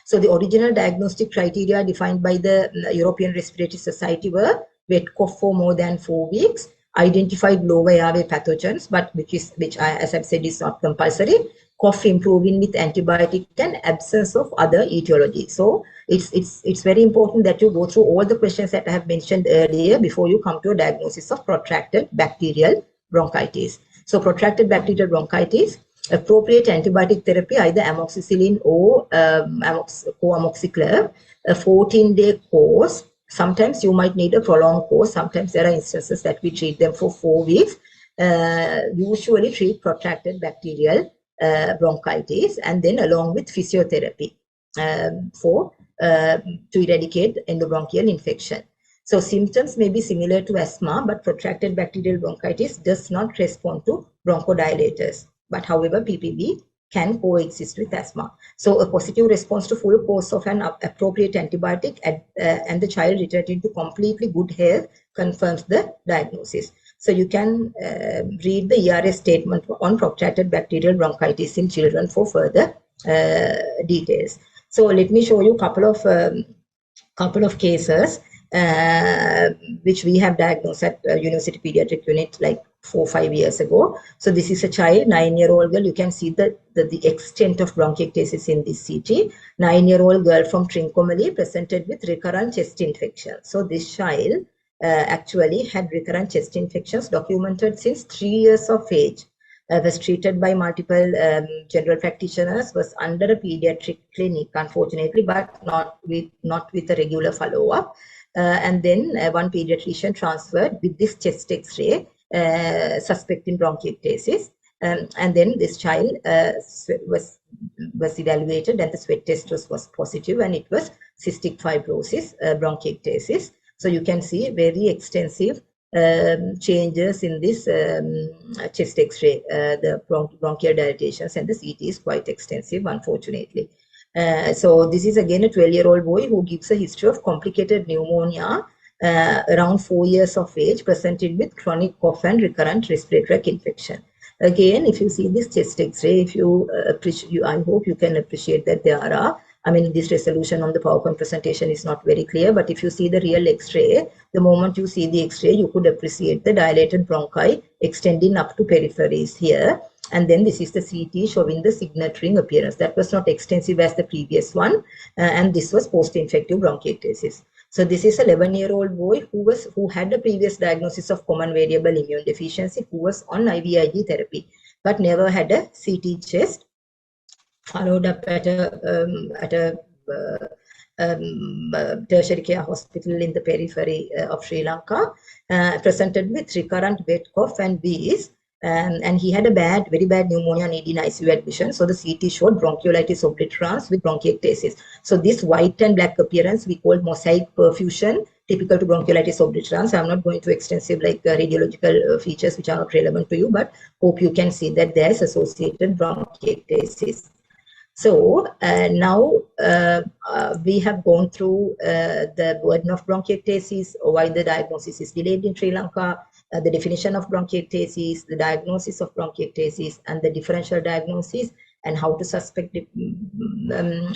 So the original diagnostic criteria defined by the European Respiratory Society were wet cough for more than 4 weeks, identified lower airway pathogens, but which as I've said is not compulsory, cough improving with antibiotic and absence of other etiology. So it's very important that you go through all the questions that I have mentioned earlier before you come to a diagnosis of protracted bacterial bronchitis. So protracted bacterial bronchitis, appropriate antibiotic therapy, either amoxicillin or co-amoxiclav, a 14-day course. Sometimes you might need a prolonged course. Sometimes there are instances that we treat them for 4 weeks. Usually treat protracted bacterial bronchitis, and then along with physiotherapy to eradicate endobronchial infection. So symptoms may be similar to asthma, but protracted bacterial bronchitis does not respond to bronchodilators. But however, PPB can coexist with asthma. So a positive response to full course of an appropriate antibiotic and the child returning to completely good health confirms the diagnosis. So you can read the ERS statement on protracted bacterial bronchitis in children for further details. So let me show you a couple of cases which we have diagnosed at University Pediatric Unit like 4 or 5 years ago. So this is a child, 9-year-old girl. You can see the extent of bronchiectasis in this CT. 9-year-old girl from Trincomalee presented with recurrent chest infection. So this child actually had recurrent chest infections documented since 3 years of age. Was treated by multiple general practitioners, was under a pediatric clinic, unfortunately, but not with a regular follow-up. And then one pediatrician transferred with this chest X-ray, suspecting bronchiectasis. And then this child was evaluated, and the sweat test was positive, and it was cystic fibrosis, bronchiectasis. So you can see very extensive changes in this chest X-ray, the bronchial dilatations, and the CT is quite extensive, unfortunately. So this is again a 12-year-old boy who gives a history of complicated pneumonia around 4 years of age, presented with chronic cough and recurrent respiratory tract infection. Again, if you see this chest X-ray, if you I hope you can appreciate that there are, I mean, this resolution on the PowerPoint presentation is not very clear, but if you see the real X-ray, the moment you see the X-ray, you could appreciate the dilated bronchi extending up to peripheries here. And then this is the CT showing the signet ring appearance. That was not extensive as the previous one, and this was post-infective bronchiectasis. So this is a 11-year-old boy who had a previous diagnosis of common variable immune deficiency, who was on IVIG therapy, but never had a CT chest. Followed up at a tertiary care hospital in the periphery of Sri Lanka, presented with recurrent wet cough and wheeze, and he had a very bad pneumonia needing ICU admission. So the CT showed bronchiolitis obliterans with bronchiectasis. So this white and black appearance we call mosaic perfusion, typical to bronchiolitis obliterans. I'm not going to extensive like radiological features which are not relevant to you, but hope you can see that there is associated bronchiectasis. So now we have gone through the burden of bronchiectasis, why the diagnosis is delayed in Sri Lanka, the definition of bronchiectasis, the diagnosis of bronchiectasis, and the differential diagnosis, and how to suspect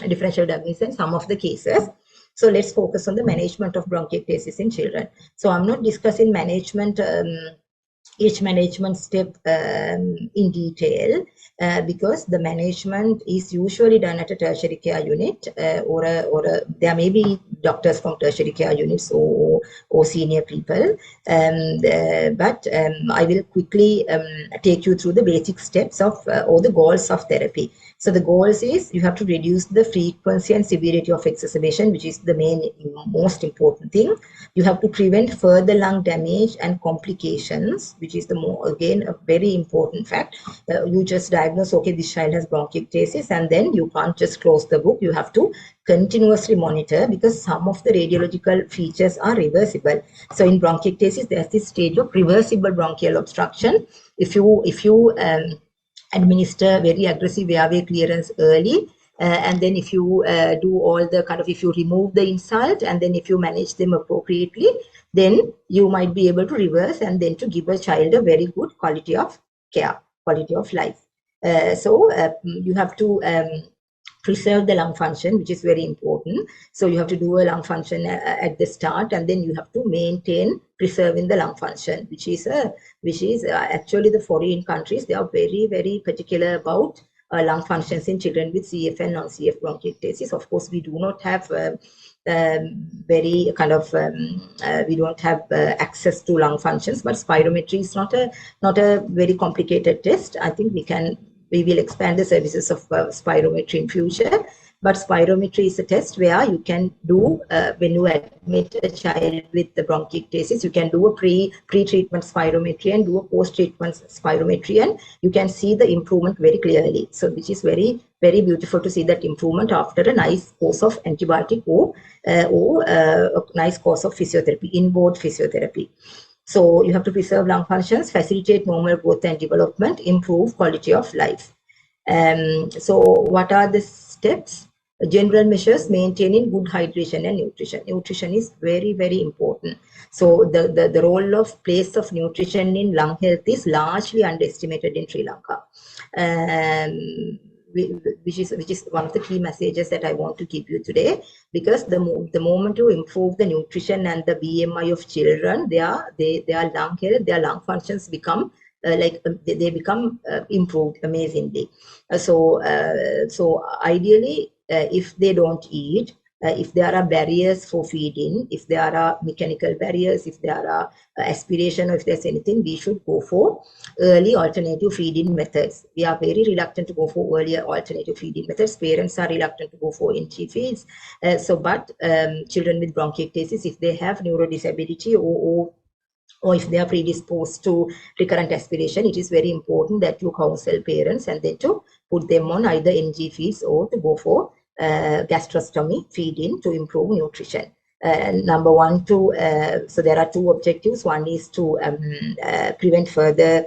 differential diagnosis in some of the cases. So let's focus on the management of bronchiectasis in children. So I'm not discussing management, each management step in detail because the management is usually done at a tertiary care unit or there may be doctors from tertiary care units or senior people, but I will quickly take you through the basic steps of or the goals of therapy. So the goals is you have to reduce the frequency and severity of exacerbation, which is the most important thing. You have to prevent further lung damage and complications, which is again a very important fact. You just diagnose, okay, this child has bronchiectasis, and then you can't just close the book. You have to continuously monitor, because some of the radiological features are reversible. So in bronchiectasis, there's this stage of reversible bronchial obstruction. If you administer very aggressive airway clearance early, and then if you do all the if you remove the insult and then if you manage them appropriately, then you might be able to reverse and then to give a child a very good quality of care, quality of life. So you have to preserve the lung function, which is very important. So you have to do a lung function at the start, and then you have to maintain preserving the lung function, which is actually the foreign countries, they are very, very particular about lung functions in children with CF and non-CF bronchiectasis. Of course, we do not have we don't have access to lung functions, but spirometry is not a very complicated test. I think we will expand the services of spirometry in future. But spirometry is a test where you can do, when you admit a child with the bronchiectasis, you can do a pre-treatment spirometry and do a post-treatment spirometry, and you can see the improvement very clearly. So which is very, very beautiful to see that improvement after a nice course of antibiotic or a nice course of physiotherapy, inboard physiotherapy. So you have to preserve lung functions, facilitate normal growth and development, improve quality of life. So what are the steps? General measures: maintaining good hydration and nutrition. Nutrition is very, very important. So the role of place of nutrition in lung health is largely underestimated in Sri Lanka. Which is one of the key messages that I want to give you today, because the moment you improve the nutrition and the BMI of children, their lung health, their lung functions become they become improved amazingly. So ideally, if they don't eat, if there are barriers for feeding, if there are mechanical barriers, if there are aspiration, or if there's anything, we should go for early alternative feeding methods. We are very reluctant to go for earlier alternative feeding methods. Parents are reluctant to go for NG feeds. But children with bronchiectasis, if they have neurodisability or if they are predisposed to recurrent aspiration, it is very important that you counsel parents and then to put them on either NG feeds or to go for gastrostomy feeding to improve nutrition. Number one, so there are two objectives. One is to prevent further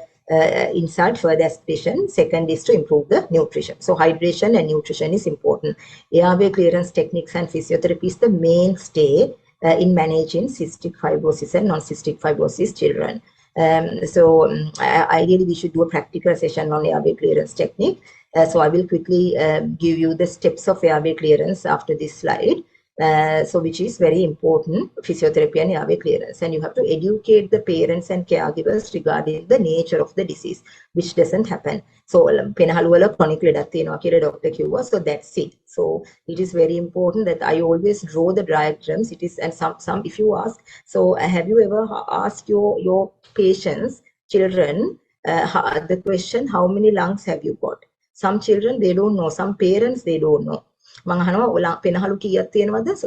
insult, further aspiration. Second is to improve the nutrition. So hydration and nutrition is important. Airway clearance techniques and physiotherapy is the mainstay in managing cystic fibrosis and non-cystic fibrosis children. Ideally, we should do a practical session on airway clearance technique. So I will quickly give you the steps of airway clearance after this slide. Which is very important, physiotherapy and airway clearance. And you have to educate the parents and caregivers regarding the nature of the disease, which doesn't happen. So penahaluwala chronic ledak tiyenawa kiyala doctor kiwwa, so that's it. So it is very important that I always draw the diagrams. It is, and some if you ask, so have you ever asked your patients, children, the question, how many lungs have you got? Some children, they don't know. Some parents, they don't know. So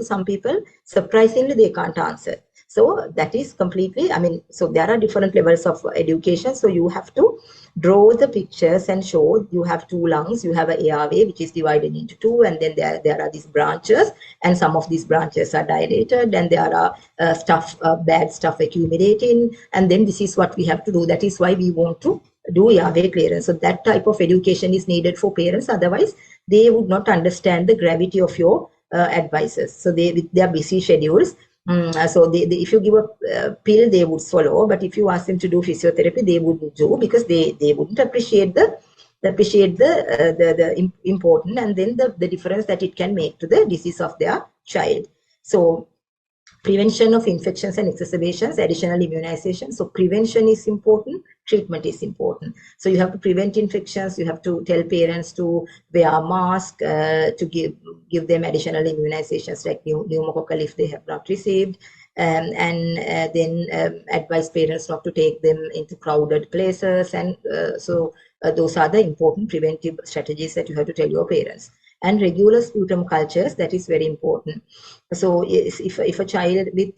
some people, surprisingly, they can't answer. So that is completely, so there are different levels of education. So you have to draw the pictures and show you have two lungs, you have an airway, which is divided into two, and then there are these branches, and some of these branches are dilated, and there are bad stuff accumulating, and then this is what we have to do. That is why we want to do airway clearance. So that type of education is needed for parents. Otherwise, they would not understand the gravity of your advices. So with their busy schedules, if you give a pill, they would swallow. But if you ask them to do physiotherapy, they wouldn't do, because they wouldn't appreciate the important, and then the difference that it can make to the disease of their child. So prevention of infections and exacerbations, additional immunization. So prevention is important, treatment is important. So you have to prevent infections, you have to tell parents to wear masks, to give them additional immunizations like pneumococcal if they have not received, and then advise parents not to take them into crowded places. And so those are the important preventive strategies that you have to tell your parents. And regular sputum cultures, that is very important. So if a child with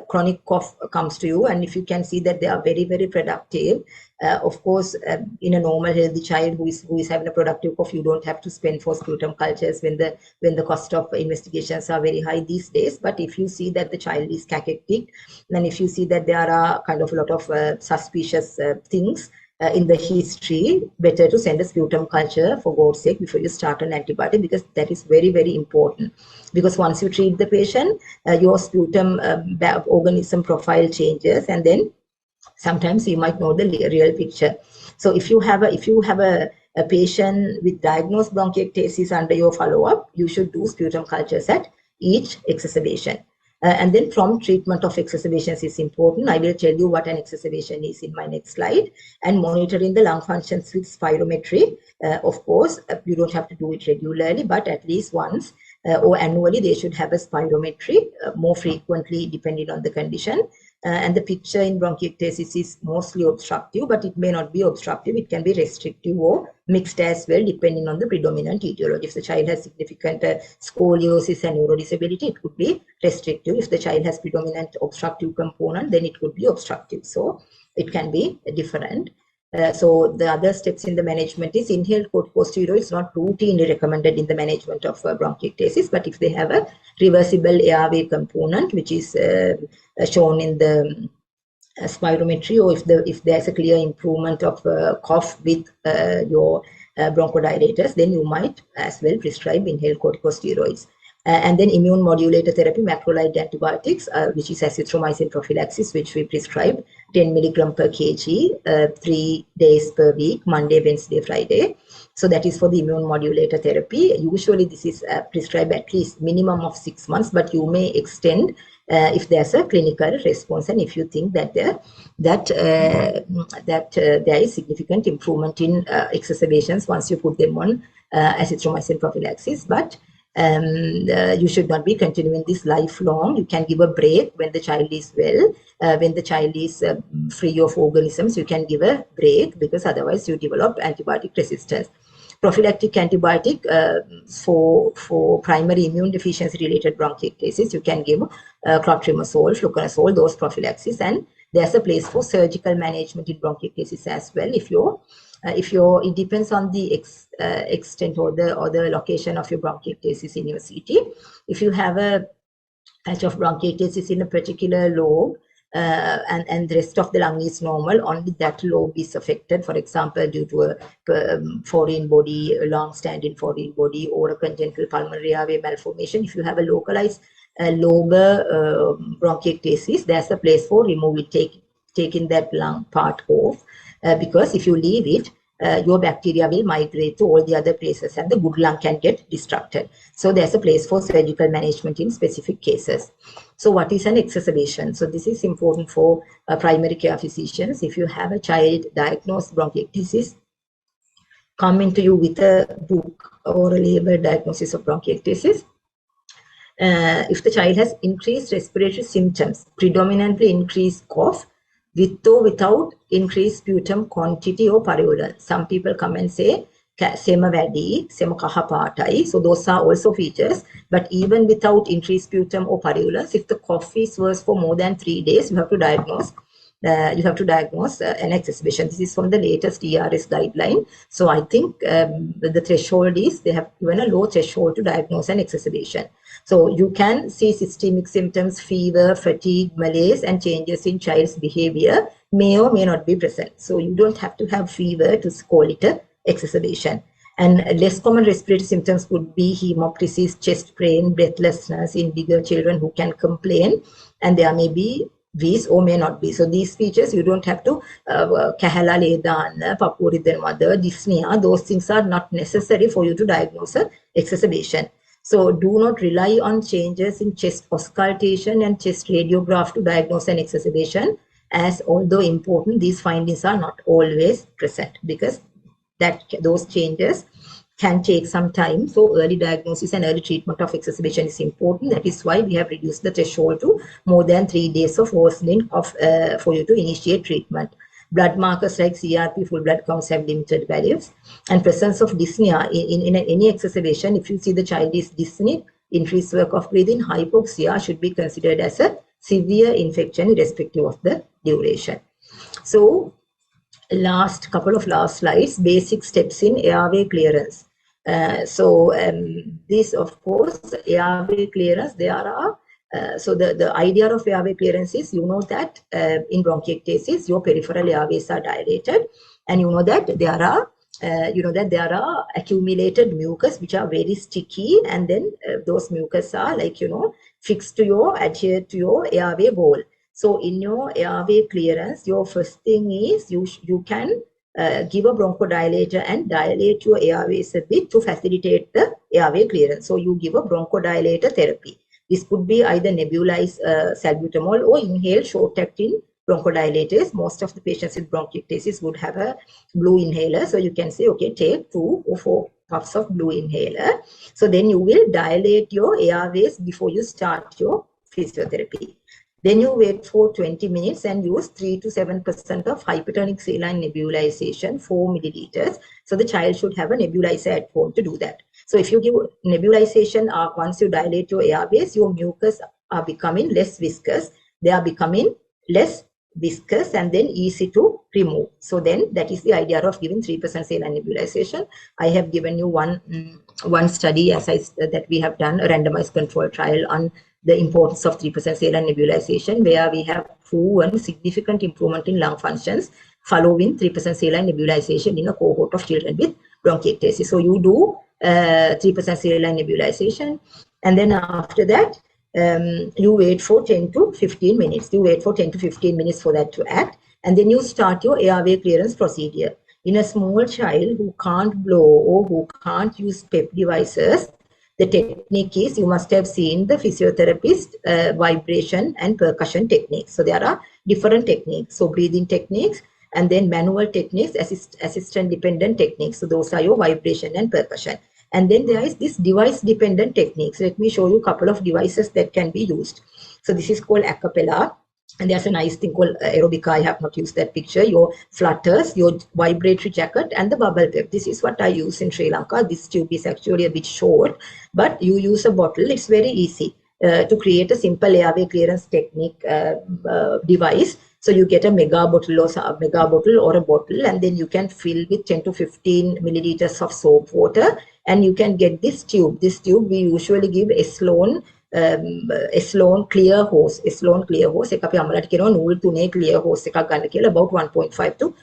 chronic cough comes to you, and if you can see that they are very, very productive, of course, in a normal healthy child who is having a productive cough, you don't have to spend for sputum cultures when the cost of investigations are very high these days. But if you see that the child is cachectic, and if you see that there are kind of a lot of suspicious things in the history, better to send a sputum culture for God's sake before you start an antibiotic, because that is very, very important. Because once you treat the patient, your sputum organism profile changes, and then sometimes you might know the real picture. So if you have a patient with diagnosed bronchiectasis under your follow-up, you should do sputum cultures at each exacerbation. And then prompt treatment of exacerbations is important. I will tell you what an exacerbation is in my next slide. And monitoring the lung functions with spirometry. Of course, you don't have to do it regularly, but at least once or annually, they should have a spirometry, more frequently depending on the condition. And the picture in bronchiectasis is mostly obstructive, but it may not be obstructive. It can be restrictive or mixed as well, depending on the predominant etiology. If the child has significant scoliosis and neurodisability, it could be restrictive. If the child has predominant obstructive component, then it could be obstructive. So it can be different. So the other steps in the management is inhaled corticosteroid is not routinely recommended in the management of bronchiectasis, but if they have a reversible airway component, which is shown in the spirometry, or if there's a clear improvement of cough with your bronchodilators, then you might as well prescribe inhaled corticosteroids. And then immune modulator therapy, macrolide antibiotics, which is azithromycin prophylaxis, which we prescribe 10 milligram per kg, 3 days per week, Monday, Wednesday, Friday. So that is for the immune modulator therapy. Usually this is prescribed at least minimum of 6 months, but you may extend if there's a clinical response and if you think that there is significant improvement in exacerbations once you put them on azithromycin prophylaxis. But you should not be continuing this lifelong. You can give a break when the child is well, when the child is free of organisms, you can give a break, because otherwise you develop antibiotic resistance. Prophylactic antibiotic for primary immune deficiency related bronchiectasis, you can give clotrimazole, fluconazole, those prophylaxis, and there's a place for surgical management in bronchiectasis as well. It depends on the extent or the location of your bronchiectasis in your city. If you have a patch of bronchiectasis in a particular lobe, and the rest of the lung is normal, only that lobe is affected, for example, due to a foreign body, a long-standing foreign body, or a congenital pulmonary airway malformation. If you have a localized lobar bronchiectasis, there's a place for taking that lung part off, because if you leave it, your bacteria will migrate to all the other places and the good lung can get destructed. So there's a place for surgical management in specific cases. So what is an exacerbation? So this is important for primary care physicians. If you have a child diagnosed bronchiectasis, coming to you with a book or a label diagnosis of bronchiectasis, if the child has increased respiratory symptoms, predominantly increased cough, with or without increased sputum quantity or purulence. Some people come and say, sema vadi, sema kahapatai. So those are also features. But even without increased sputum or purulence, if the cough is worse for more than 3 days, you have to diagnose. An exacerbation. This is from the latest ERS guideline. So I think the threshold is, they have given a low threshold to diagnose an exacerbation. So you can see systemic symptoms, fever, fatigue, malaise, and changes in child's behavior may or may not be present. So you don't have to have fever to call it an exacerbation. And less common respiratory symptoms would be hemoptysis, chest pain, breathlessness in bigger children who can complain, and there may be these or may not be. So these features, you don't have to kahala ledana, papuridan mother, dyspnea, those things are not necessary for you to diagnose an exacerbation. So do not rely on changes in chest auscultation and chest radiograph to diagnose an exacerbation, as although important, these findings are not always present, because those changes can take some time. So early diagnosis and early treatment of exacerbation is important. That is why we have reduced the threshold to more than 3 days of worsening for you to initiate treatment. Blood markers like CRP, full blood counts have limited values. And presence of dyspnea in any exacerbation, if you see the child is dyspneic, increased work of breathing, hypoxia should be considered as a severe infection irrespective of the duration. So couple of last slides, basic steps in airway clearance. This, of course, airway clearance, there are, so the idea of airway clearance is, you know that in bronchiectasis, your peripheral airways are dilated, and you know that there are accumulated mucus which are very sticky, and then those mucus are like, fixed to adhered to your airway wall. So in your airway clearance, your first thing is you can give a bronchodilator and dilate your airways a bit to facilitate the airway clearance. So you give a bronchodilator therapy. This could be either nebulized salbutamol or inhaled short-acting bronchodilators. Most of the patients with bronchiectasis would have a blue inhaler. So you can say, okay, take 2 or 4 puffs of blue inhaler. So then you will dilate your airways before you start your physiotherapy. Then you wait for 20 minutes and use 3 to 7% of hypertonic saline nebulization, 4 milliliters. So the child should have a nebulizer at home to do that. So if you give nebulization, once you dilate your airways, your mucus are becoming less viscous. They are becoming less viscous and then easy to remove. So then that is the idea of giving 3% saline nebulization. I have given you one study that we have done, a randomized control trial on the importance of 3% saline nebulization, where we have proven significant improvement in lung functions following 3% saline nebulization in a cohort of children with bronchiectasis. So you do 3% saline nebulization, and then after that, you wait for 10 to 15 minutes. You wait for 10 to 15 minutes for that to act, and then you start your airway clearance procedure. In a small child who can't blow or who can't use PEP devices, the technique is, you must have seen the physiotherapist vibration and percussion techniques. So there are different techniques. So breathing techniques, and then manual techniques, assistant dependent techniques. So those are your vibration and percussion. And then there is this device dependent techniques. Let me show you a couple of devices that can be used. So this is called acapella. And there's a nice thing called aerobica. I have not used that picture. Your flutters, your vibratory jacket, and the bubble pep. This is what I use in Sri Lanka. This tube is actually a bit short, but you use a bottle. It's very easy to create a simple airway clearance technique device. So you get a mega bottle or a bottle, and then you can fill with 10 to 15 milliliters of soap water, and you can get this tube. This tube we usually give Eslon clear hose. Eslon clear hose එක අපි අම්මලාට කියනවා නූල් 3 clear hose එකක් ගන්න කියලා, about 1.5 to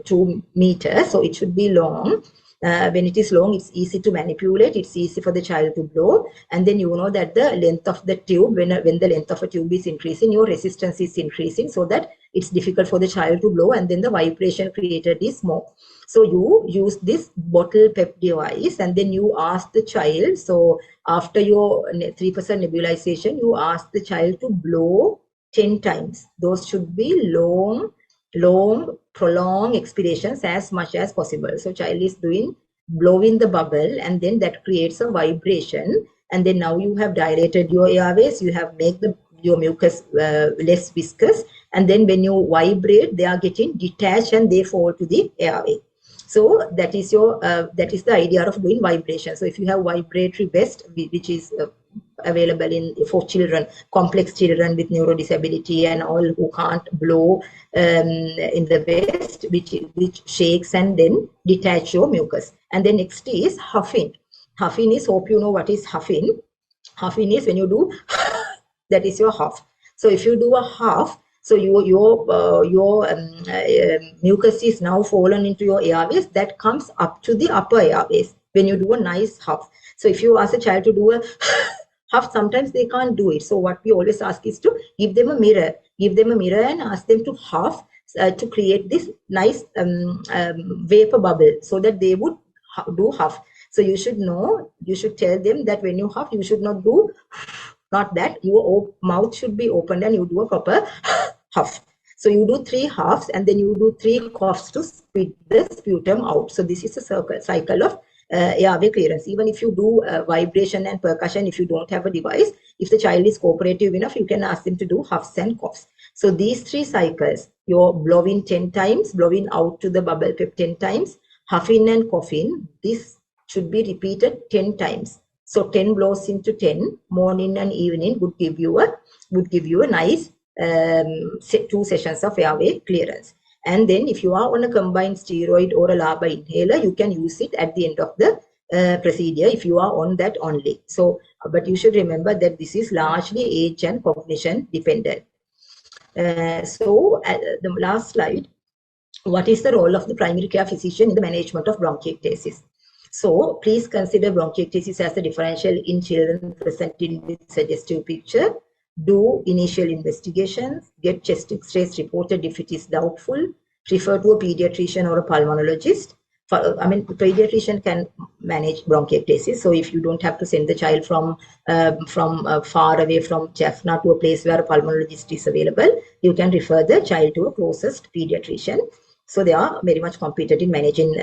2 meters. So it should be long. When it is long, it's easy to manipulate. It's easy for the child to blow. And then you know that the length of the tube, when the length of a tube is increasing, your resistance is increasing, so that it's difficult for the child to blow, and then the vibration created is more. So you use this bottle PEP device, and then you ask the child, so after your 3% nebulization, you ask the child to blow 10 times. Those should be long, prolonged expirations as much as possible. So child is blowing the bubble, and then that creates a vibration. And then now you have dilated your airways, you have made your mucus less viscous. And then when you vibrate, they are getting detached and they fall to the airway. So that is the idea of doing vibration. So if you have vibratory vest, which is available for children, complex children with neurodisability and all who can't blow in the vest, which shakes and then detach your mucus. And then next is huffing. Huffing is, hope you know what is huffing. Huffing is when you do, that is your huff. So if you do a huff, so your mucus is now fallen into your airways, that comes up to the upper airways when you do a nice huff. So if you ask a child to do a huff, sometimes they can't do it. So what we always ask is to give them a mirror and ask them to huff to create this nice vapor bubble, so that they would do huff. So you should know, you should tell them that when you huff, you should not do, not that, your mouth should be opened and you do a proper huff. So you do 3 huffs, and then you do 3 coughs to spit the sputum out. So this is a cycle of airway clearance. Even if you do vibration and percussion, if you don't have a device, if the child is cooperative enough, you can ask them to do huffs and coughs. So these 3 cycles, your blow in 10 times, blow in out to the bubble pep 10 times, huff in and cough in. This should be repeated 10 times. So 10 blows into 10, morning and evening, would give you a nice 2 sessions of airway clearance. And then if you are on a combined steroid or a LABA inhaler, you can use it at the end of the procedure if you are on that only. So, but you should remember that this is largely age and cognition dependent. The last slide, what is the role of the primary care physician in the management of bronchiectasis? So please consider bronchiectasis as a differential in children presenting with suggestive picture. Do initial investigations, get chest x-rays reported if it is doubtful, refer to a pediatrician or a pulmonologist. Pediatrician can manage bronchiectasis. So if you don't have to send the child from far away from Jaffna to a place where a pulmonologist is available, you can refer the child to a closest pediatrician. So they are very much competent in managing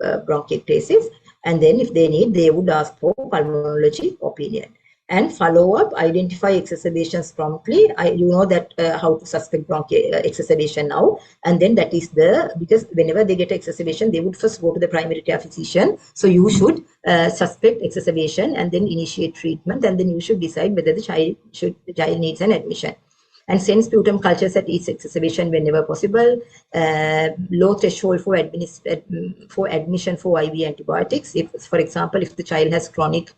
bronchiectasis. And then if they need, they would ask for pulmonology opinion. And follow up, identify exacerbations promptly. You know that how to suspect exacerbation now. And then that is because whenever they get exacerbation, they would first go to the primary care physician. So you should suspect exacerbation and then initiate treatment. And then you should decide whether the child needs an admission. And send sputum cultures at each exacerbation whenever possible. Low threshold for admission for IV antibiotics. If, for example, if the child has chronic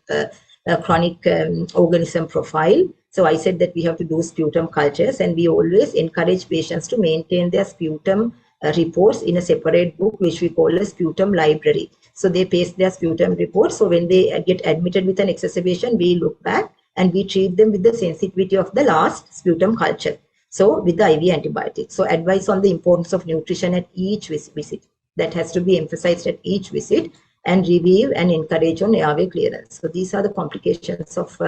organism profile. So I said that we have to do sputum cultures, and we always encourage patients to maintain their sputum reports in a separate book, which we call a sputum library. So they paste their sputum reports. So when they get admitted with an exacerbation, we look back and we treat them with the sensitivity of the last sputum culture. So with the IV antibiotics. So advice on the importance of nutrition at each visit. That has to be emphasized at each visit, and review and encourage on airway clearance. So these are the complications of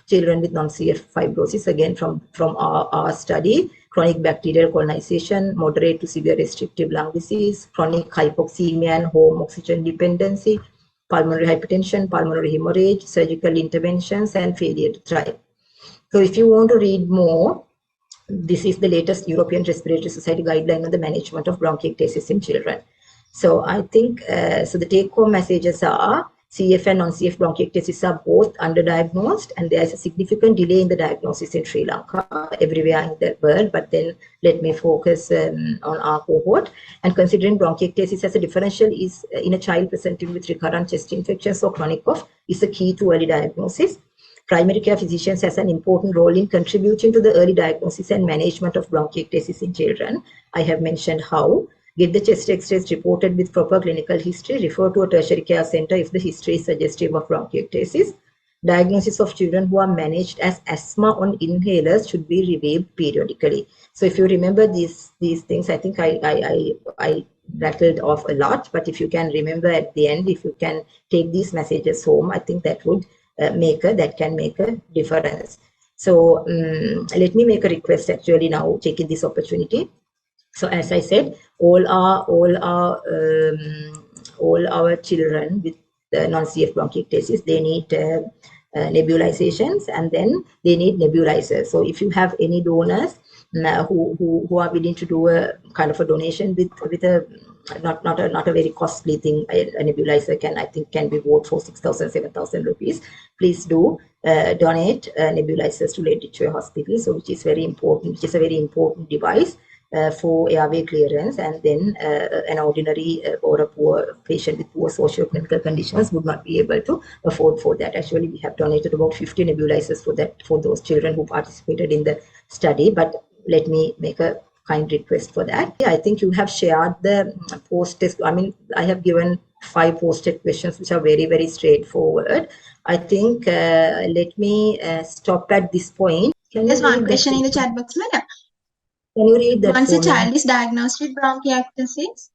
children with non-CF fibrosis, again from our study: chronic bacterial colonization, moderate to severe restrictive lung disease, chronic hypoxemia and home oxygen dependency, pulmonary hypertension, pulmonary hemorrhage, surgical interventions, and failure to thrive. So if you want to read more, this is the latest European Respiratory Society guideline on the management of bronchiectasis in children. So I think, so the take-home messages are CF and non-CF bronchiectasis are both underdiagnosed, and there is a significant delay in the diagnosis in Sri Lanka, everywhere in the world. But then let me focus on our cohort. And considering bronchiectasis as a differential is in a child presenting with recurrent chest infections or chronic cough is the key to early diagnosis. Primary care physicians has an important role in contributing to the early diagnosis and management of bronchiectasis in children. I have mentioned how. Get the chest x-rays reported with proper clinical history. Refer to a tertiary care center if the history is suggestive of bronchiectasis. Diagnosis of children who are managed as asthma on inhalers should be reviewed periodically. So if you remember these things, I think I rattled off a lot, but if you can remember at the end, if you can take these messages home, I think that would can make a difference. So let me make a request actually now, taking this opportunity. So as I said, all our children with non-CF bronchiectasis, they need nebulizations, and then they need nebulizers. So if you have any donors who are willing to do a kind of a donation with a not a very costly thing, a nebulizer can be bought for 6,000, 7,000 rupees. Please do donate nebulizers to Ridgeway Hospital. So which is very important, which is a very important device for airway clearance, and then an ordinary or a poor patient with poor socio-clinical conditions would not be able to afford for that. Actually, we have donated about 50 nebulizers for those children who participated in the study, but let me make a kind request for that. I think you have shared the post-test. I mean, I have given 5 post-test questions which are very, very straightforward. I think let me stop at this point. There's one question in the chat box, madam. Can you read that? Once a child is diagnosed with bronchiectasis,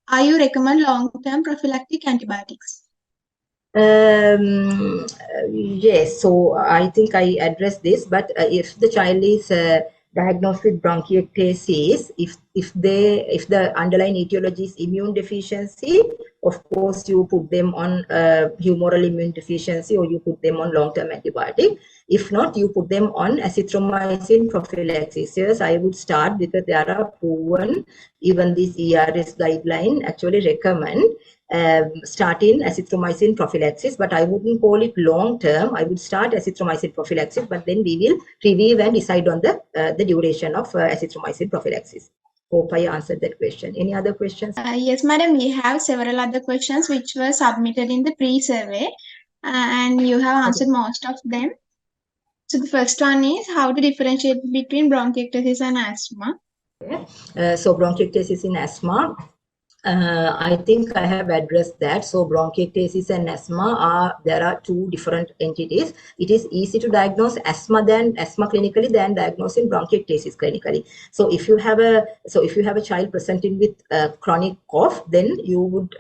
are you recommend long-term prophylactic antibiotics? Yes, so I think I addressed this, but if the child is diagnosed with bronchiectasis, if the underlying etiology is immune deficiency, of course you put them on humoral immune deficiency, or you put them on long-term antibiotic. If not, you put them on azithromycin prophylaxis. Yes, I would start because there are proven, even this ERS guideline actually recommend starting azithromycin prophylaxis, but I wouldn't call it long term. I would start azithromycin prophylaxis, but then we will review and decide on the duration of azithromycin prophylaxis. Hope I answered that question. Any other questions? Yes, madam, we have several other questions which were submitted in the pre-survey, and you have answered most of them. So the first one is how to differentiate between bronchiectasis and asthma. So bronchiectasis in asthma, I think I have addressed that. So bronchiectasis and asthma there are two different entities. It is easy to diagnose asthma clinically than diagnosing bronchiectasis clinically. So if you have a child presenting with chronic cough, then you would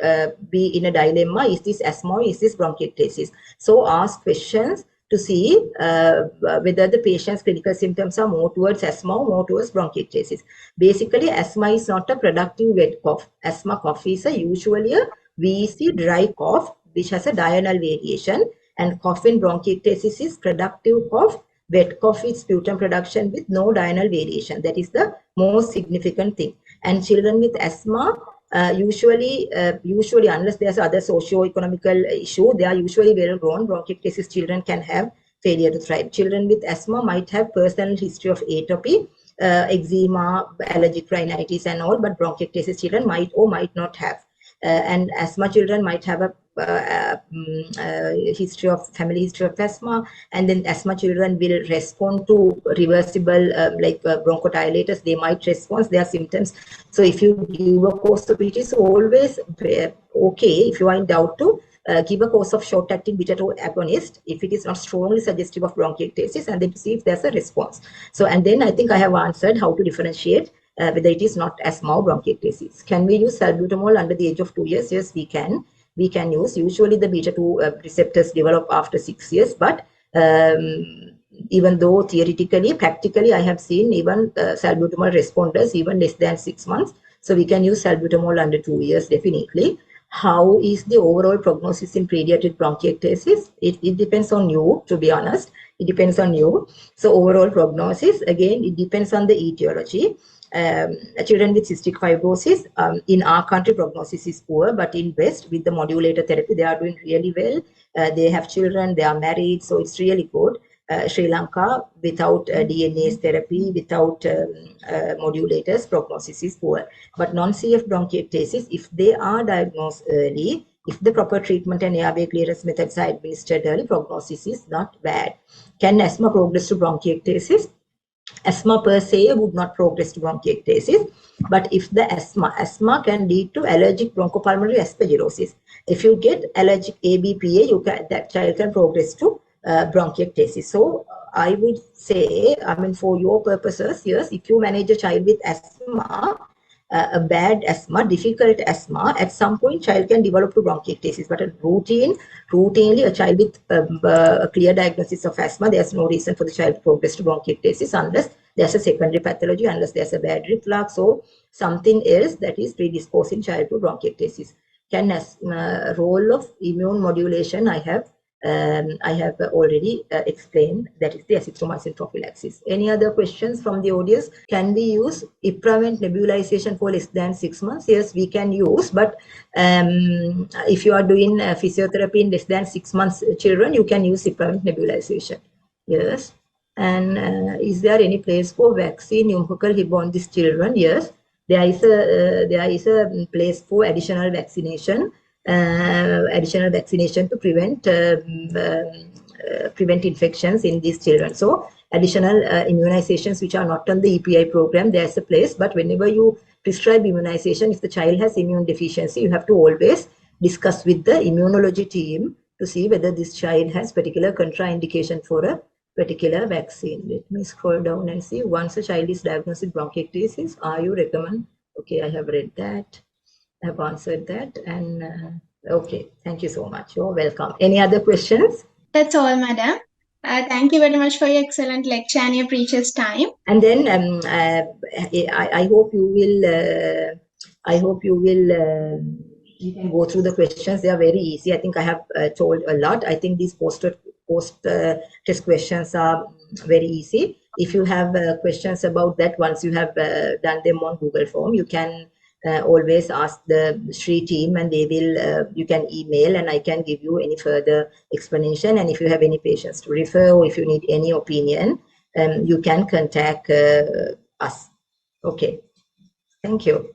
be in a dilemma: is this asthma or is this bronchiectasis? So ask questions to see whether the patient's clinical symptoms are more towards asthma or more towards bronchiectasis. Basically, asthma is not a productive wet cough. Asthma cough is usually a wheezy dry cough which has a diurnal variation, and cough in bronchiectasis is productive cough, wet cough with sputum production with no diurnal variation. That is the most significant thing. And children with asthma, usually unless there's other socio-economical issue, they are usually well grown. Bronchiectasis children can have failure to thrive. Children with asthma might have personal history of atopy, eczema, allergic rhinitis and all, but bronchiectasis children might or might not have. And asthma children might have a family history of asthma, and then asthma children will respond to reversible bronchodilators. They might respond their symptoms. So if you give a course of, it is always okay if you are in doubt to give a course of short-acting beta-2 agonist if it is not strongly suggestive of bronchiectasis, and then to see if there's a response. So, and then I think I have answered how to differentiate whether it is not asthma or bronchiectasis. Can we use salbutamol under the age of 2 years? Yes, we can. We can use. Usually the beta-2 receptors develop after 6 years, but even though theoretically, practically, I have seen even salbutamol responders even less than 6 months. So we can use salbutamol under 2 years, definitely. How is the overall prognosis in pediatric bronchiectasis? It depends on you, to be honest. It depends on you. So overall prognosis, again, it depends on the etiology. Children with cystic fibrosis, in our country, prognosis is poor, but in West, with the modulator therapy, they are doing really well. They have children, they are married, so it's really good. Sri Lanka, without DNase therapy, without modulators, prognosis is poor. But non-CF bronchiectasis, if they are diagnosed early, if the proper treatment and airway clearance methods are administered early, prognosis is not bad. Can asthma progress to bronchiectasis? Asthma per se would not progress to bronchiectasis, but if the asthma can lead to allergic bronchopulmonary aspergillosis. If you get allergic ABPA, that child can progress to bronchiectasis. So I would say, I mean, for your purposes, yes, if you manage a child with asthma, a bad asthma, difficult asthma, at some point child can develop to bronchiectasis, but routinely a child with a clear diagnosis of asthma, there's no reason for the child to progress to bronchiectasis unless there's a secondary pathology, unless there's a bad reflux or something else that is predisposing child to bronchiectasis. Can role of immune modulation, I have already explained, that is the azithromycin prophylaxis. Any other questions from the audience? Can we use Ipravent nebulization for less than 6 months? Yes, we can use, but if you are doing physiotherapy in less than 6 months children, you can use Ipravent nebulization. Yes. And is there any place for vaccine pneumococcal Hib on these children? Yes, there is a place for additional vaccination. To prevent infections in these children. So additional immunizations which are not on the EPI program, there's a place, but whenever you prescribe immunization, if the child has immune deficiency, you have to always discuss with the immunology team to see whether this child has particular contraindication for a particular vaccine. Let me scroll down and see. Once a child is diagnosed with bronchiectasis, are you recommend? Okay, I have read that. I have answered that, and okay, thank you so much. You're welcome. Any other questions? That's all, madam. Thank you very much for your excellent lecture and your precious time. And then I hope you will. You can go through the questions. They are very easy. I think I have told a lot. I think these poster post-test questions are very easy. If you have questions about that, once you have done them on Google Form, you can always ask the Shri team, and they will, you can email and I can give you any further explanation. And if you have any patients to refer, or if you need any opinion, you can contact us. Okay, thank you.